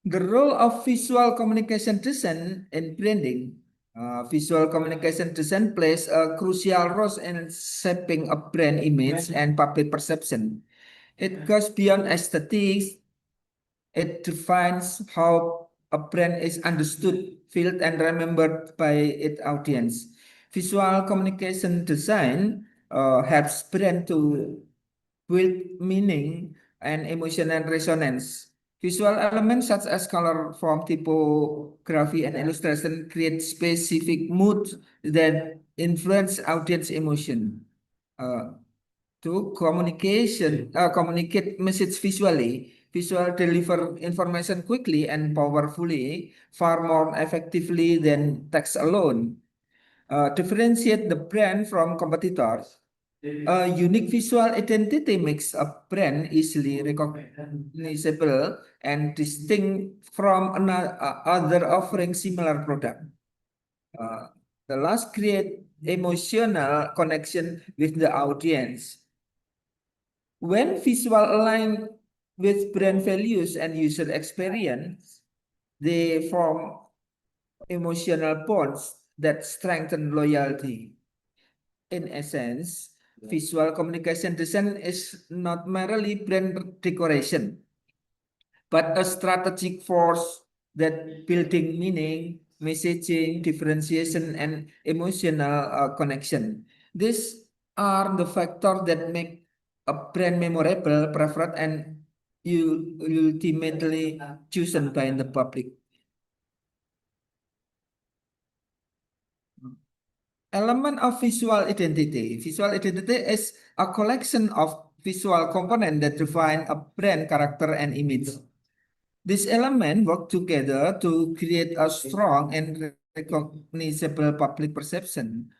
The role of visual communication design in branding. Visual communication design plays a crucial role in shaping a brand image and public perception. It goes beyond aesthetics. It defines how a brand is understood, felt, and remembered by its audience. Visual communication design helps brand to build meaning and emotional resonance. Visual elements such as color, form, typography, and illustration create specific moods that influence audience emotion. Uh, to communicate message visually. Visual deliver information quickly and powerfully, far more effectively than text alone. Differentiate the brand from competitors. A unique visual identity makes a brand easily recognizable and distinct from another other offering similar product. The last create emotional connection with the audience. When visual align with brand values and user experience, they form emotional bonds that strengthen loyalty. In essence, visual communication design is not merely brand decoration, but a strategic force that building meaning, messaging, differentiation, and emotional connection. These are the factors that make a brand memorable, preferred, and ultimately chosen by the public. Element of visual identity. Visual identity is a collection of visual components that define a brand character and image. These elements work together to create a strong and recognizable public perception.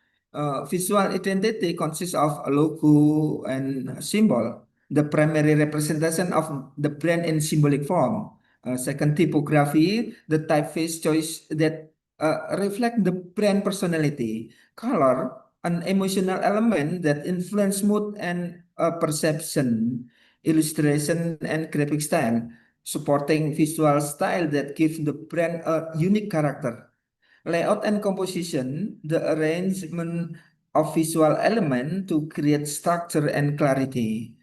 Visual identity consists of a logo and a symbol, the primary representation of the brand in symbolic form. Second, typography, the typeface choice that reflect the brand personality. Color, an emotional element that influence mood and perception. Illustration and graphic style, supporting visual style that gives the brand a unique character. Layout and composition, the arrangement of visual element to create structure and clarity.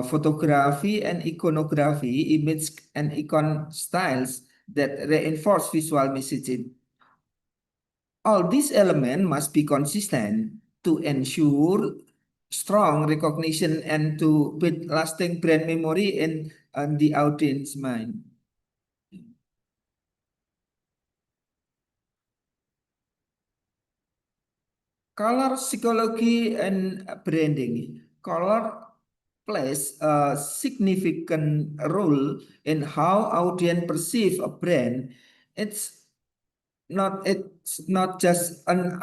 Photography and iconography, image and icon styles that reinforce visual messaging. All these elements must be consistent to ensure strong recognition and to build lasting brand memory in the audience mind. Color psychology and branding. Color plays a significant role in how audience perceive a brand. It's not just an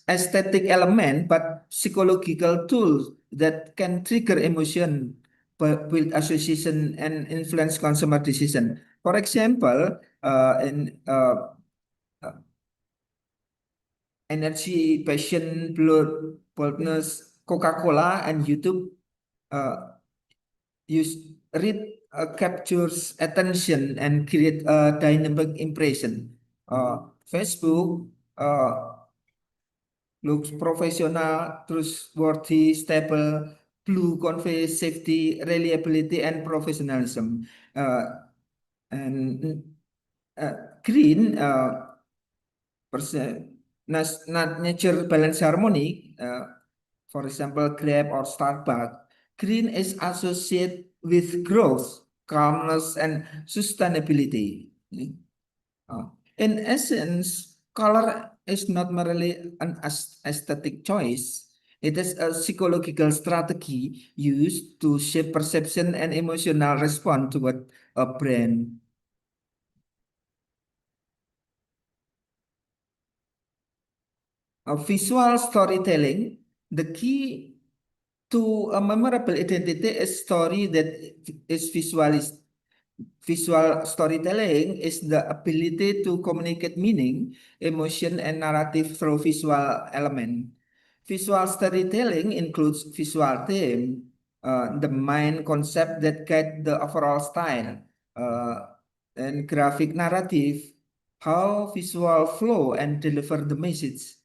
aesthetic element, but psychological tool that can trigger emotion, build association, and influence consumer decision. For example, in energy, passion, blood, boldness, Coca-Cola, and YouTube use read captures attention and create a dynamic impression. Facebook looks professional, trustworthy, stable. Blue conveys safety, reliability, and professionalism. And green nature balance harmony. For example, Grab or Starbucks. Green is associated with growth, calmness, and sustainability. In essence, color is not merely an aesthetic choice. It is a psychological strategy used to shape perception and emotional response toward a brand. Visual storytelling, the key to a memorable identity is story that is visualized. Visual storytelling is the ability to communicate meaning, emotion, and narrative through visual element. Visual storytelling includes visual theme, the main concept that guide the overall style, and graphic narrative, how visual flow and deliver the message.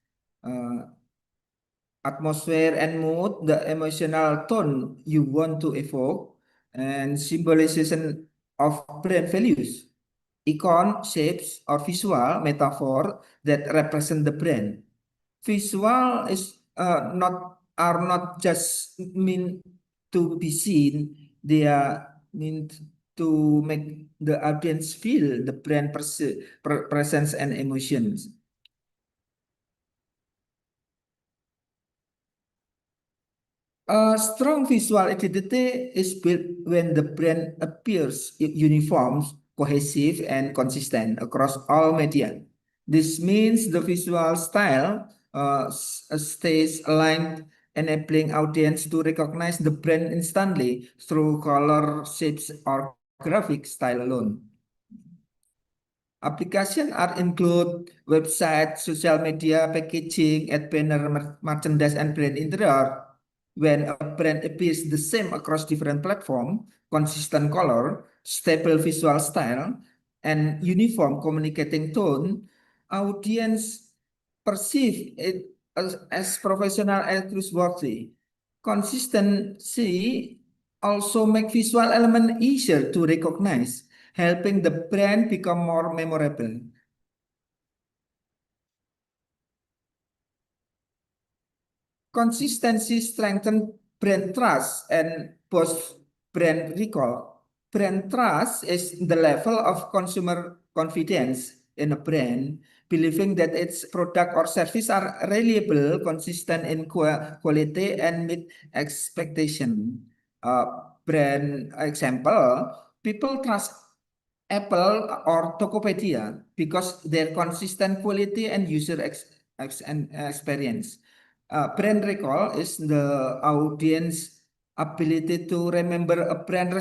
Atmosphere and mood, the emotional tone you want to evoke, and symbolization of brand values, icon, shapes, or visual metaphor that represent the brand. Visual is not just meant to be seen; they are meant to make the audience feel the brand presence and emotions. A strong visual identity is built when the brand appears uniform, cohesive, and consistent across all media. This means the visual style stays aligned, enabling audience to recognize the brand instantly through color, shapes, or graphic style alone. Applications are include website, social media, packaging, ad banner, merchandise, and brand interior. When a brand appears the same across different platforms, consistent color, stable visual style, and uniform communicating tone, audience perceive it as professional and trustworthy. Consistency also make visual element easier to recognize, helping the brand become more memorable. Consistency strengthens brand trust and boosts brand recall. Brand trust is the level of consumer confidence in a brand believing that its product or service are reliable, consistent in quality, and meet expectation. Brand example, people trust Apple or Tokopedia because their consistent quality and user experience. Brand recall is the audience ability to remember a brand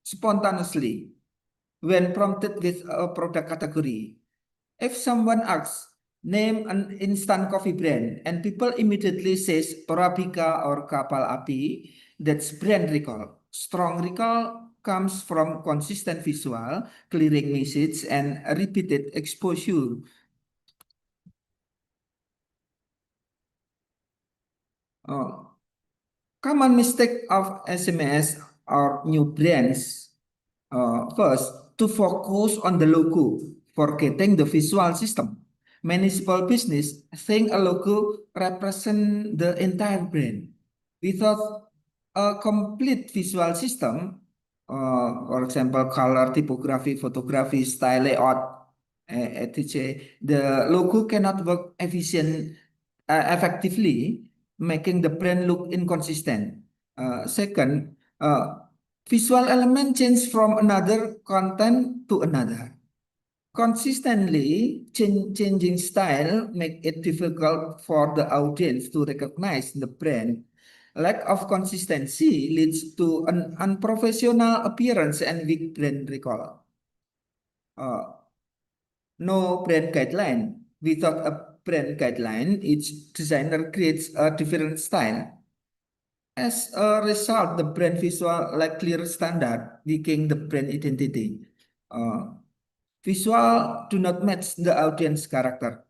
spontaneously when prompted with a product category. If someone asks, name an instant coffee brand, and people immediately says Torabika or Kapal Api, that's brand recall. Strong recall comes from consistent visual, clearing message, and repeated exposure. Common mistake of SMS or new brands. First, to focus on the logo, forgetting the visual system. Many small business think a logo represent the entire brand. Without a complete visual system, for example, color, typography, photography, style, layout, etc., the logo cannot work effectively, making the brand look inconsistent. Second, visual element change from another content to another. Consistently changing style make it difficult for the audience to recognize the brand. Lack of consistency leads to an unprofessional appearance and weak brand recall. No brand guideline. Without a brand guideline, each designer creates a different style. As a result, the brand visual lack clear standard, weakening the brand identity. Visual do not match the audience character.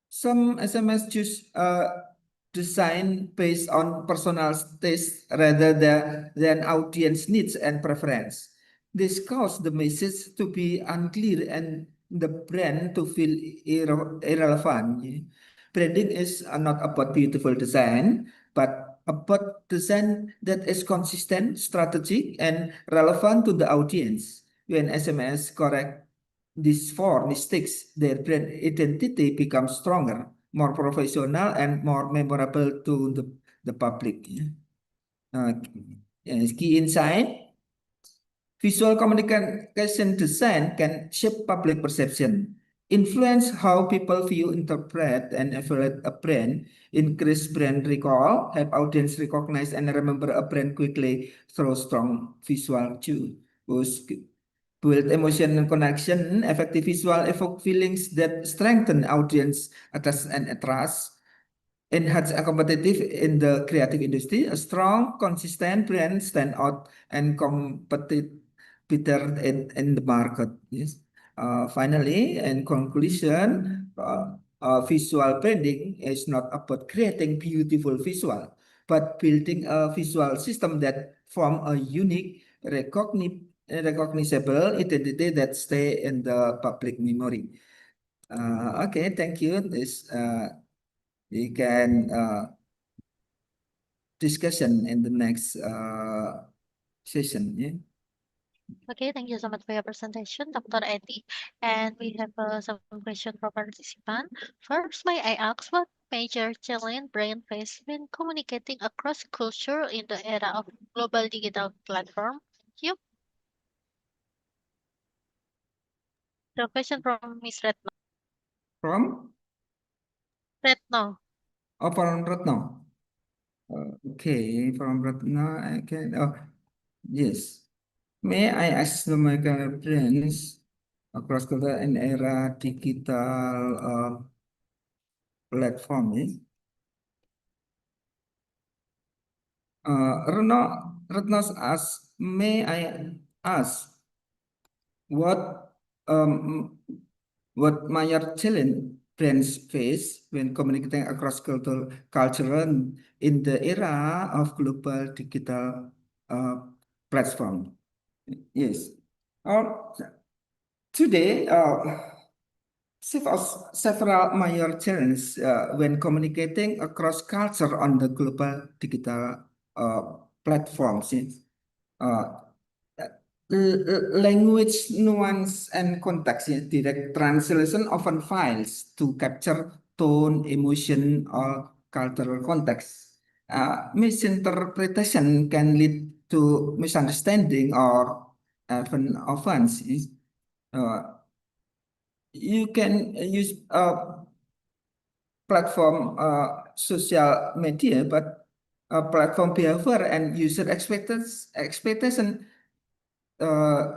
Some SMS choose design based on personal taste rather than audience needs and preference. This causes the message to be unclear and the brand to feel irrelevant. Branding is not about beautiful design, but about design that is consistent, strategic, and relevant to the audience. When SMS correct these four mistakes, their brand identity becomes stronger, more professional, and more memorable to the public. Key insight. Visual communication design can shape public perception, influence how people view, interpret, and evaluate a brand, increase brand recall, help audience recognize and remember a brand quickly through strong visual cues. Build emotion and connection, effective visual evoke feelings that strengthen audience attachment and trust. Enhance a competitive in the creative industry. A strong, consistent brand stand out and compete better in the market. Yes. Finally, in conclusion, visual branding is not about creating beautiful visual, but building a visual system that form a unique, recognizable identity that stay in the public memory. Okay, thank you. This we can discussion in the next session. Yeah. Okay, thank you so much for your presentation, Dr. Eddie. And we have some questions from participant. First, may I ask what major challenge brain face when communicating across culture in the era of global digital platform? Thank you. The question from Miss Retno. From? Retno. Oh, from Retno. Okay, from Retno, I can. Oh, yes. May I ask the Michael Prince across the era digital platform? Retno asks, may I ask what major challenge brands face when communicating across cultural in the era of global digital platform? Yes. Today, several major challenges when communicating across culture on the global digital platforms. language nuance and context, direct translation often fails to capture tone, emotion, or cultural context. Misinterpretation can lead to misunderstanding or even offense. You can use platform social media, but platform behavior and user expectation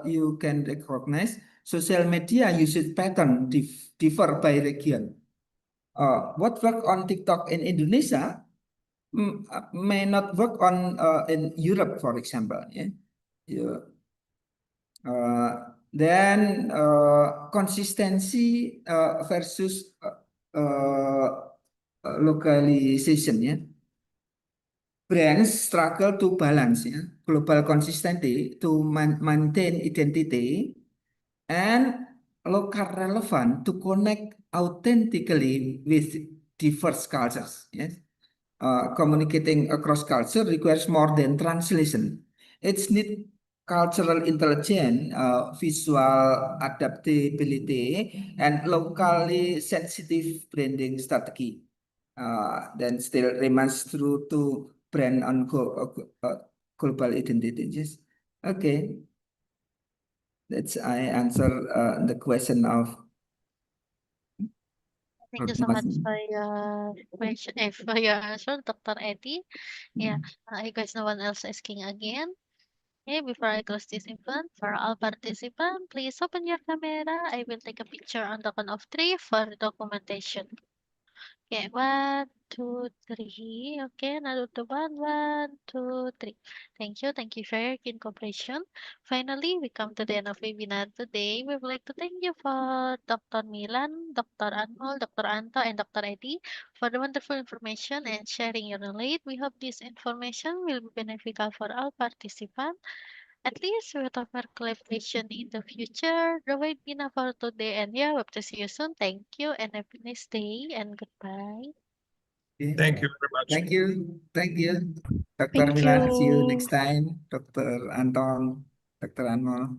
you can recognize. Social media usage pattern differ by region. What work on TikTok in Indonesia may not work on in Europe, for example. Yeah. Then consistency versus localization. Yeah. Brands struggle to balance global consistency to maintain identity and local relevant to connect authentically with diverse cultures. Yes. Communicating across culture requires more than translation. It's need cultural intelligence, visual adaptability, and locally sensitive branding strategy. Then still remains true to brand on global identity. Yes. Okay. That's I answer the question of Thank you so much for your question, for your answer, Dr. Eddie. Yeah, I guess no one else asking again. Okay, before I close this event, for all participants, please open your camera. I will take a picture on the count of three for documentation. Okay, 1, 2, 3. Okay, another to 1, 2, 3. Thank you for your keen cooperation. Finally, we come to the end of webinar today. We would like to thank you for Dr. Milan, Dr. Anmol, Dr. Anto, and Dr. Eddie for the wonderful information and sharing your knowledge. We hope this information will be beneficial for all participants. At least with our collaboration in the future, the webinar for today, and yeah, hope to see you soon. Thank you and have a nice day and goodbye. Thank you very much. Thank you. Thank you, Dr. Thank Milan. See you next you. time, Dr. Anton, Dr. Anmol.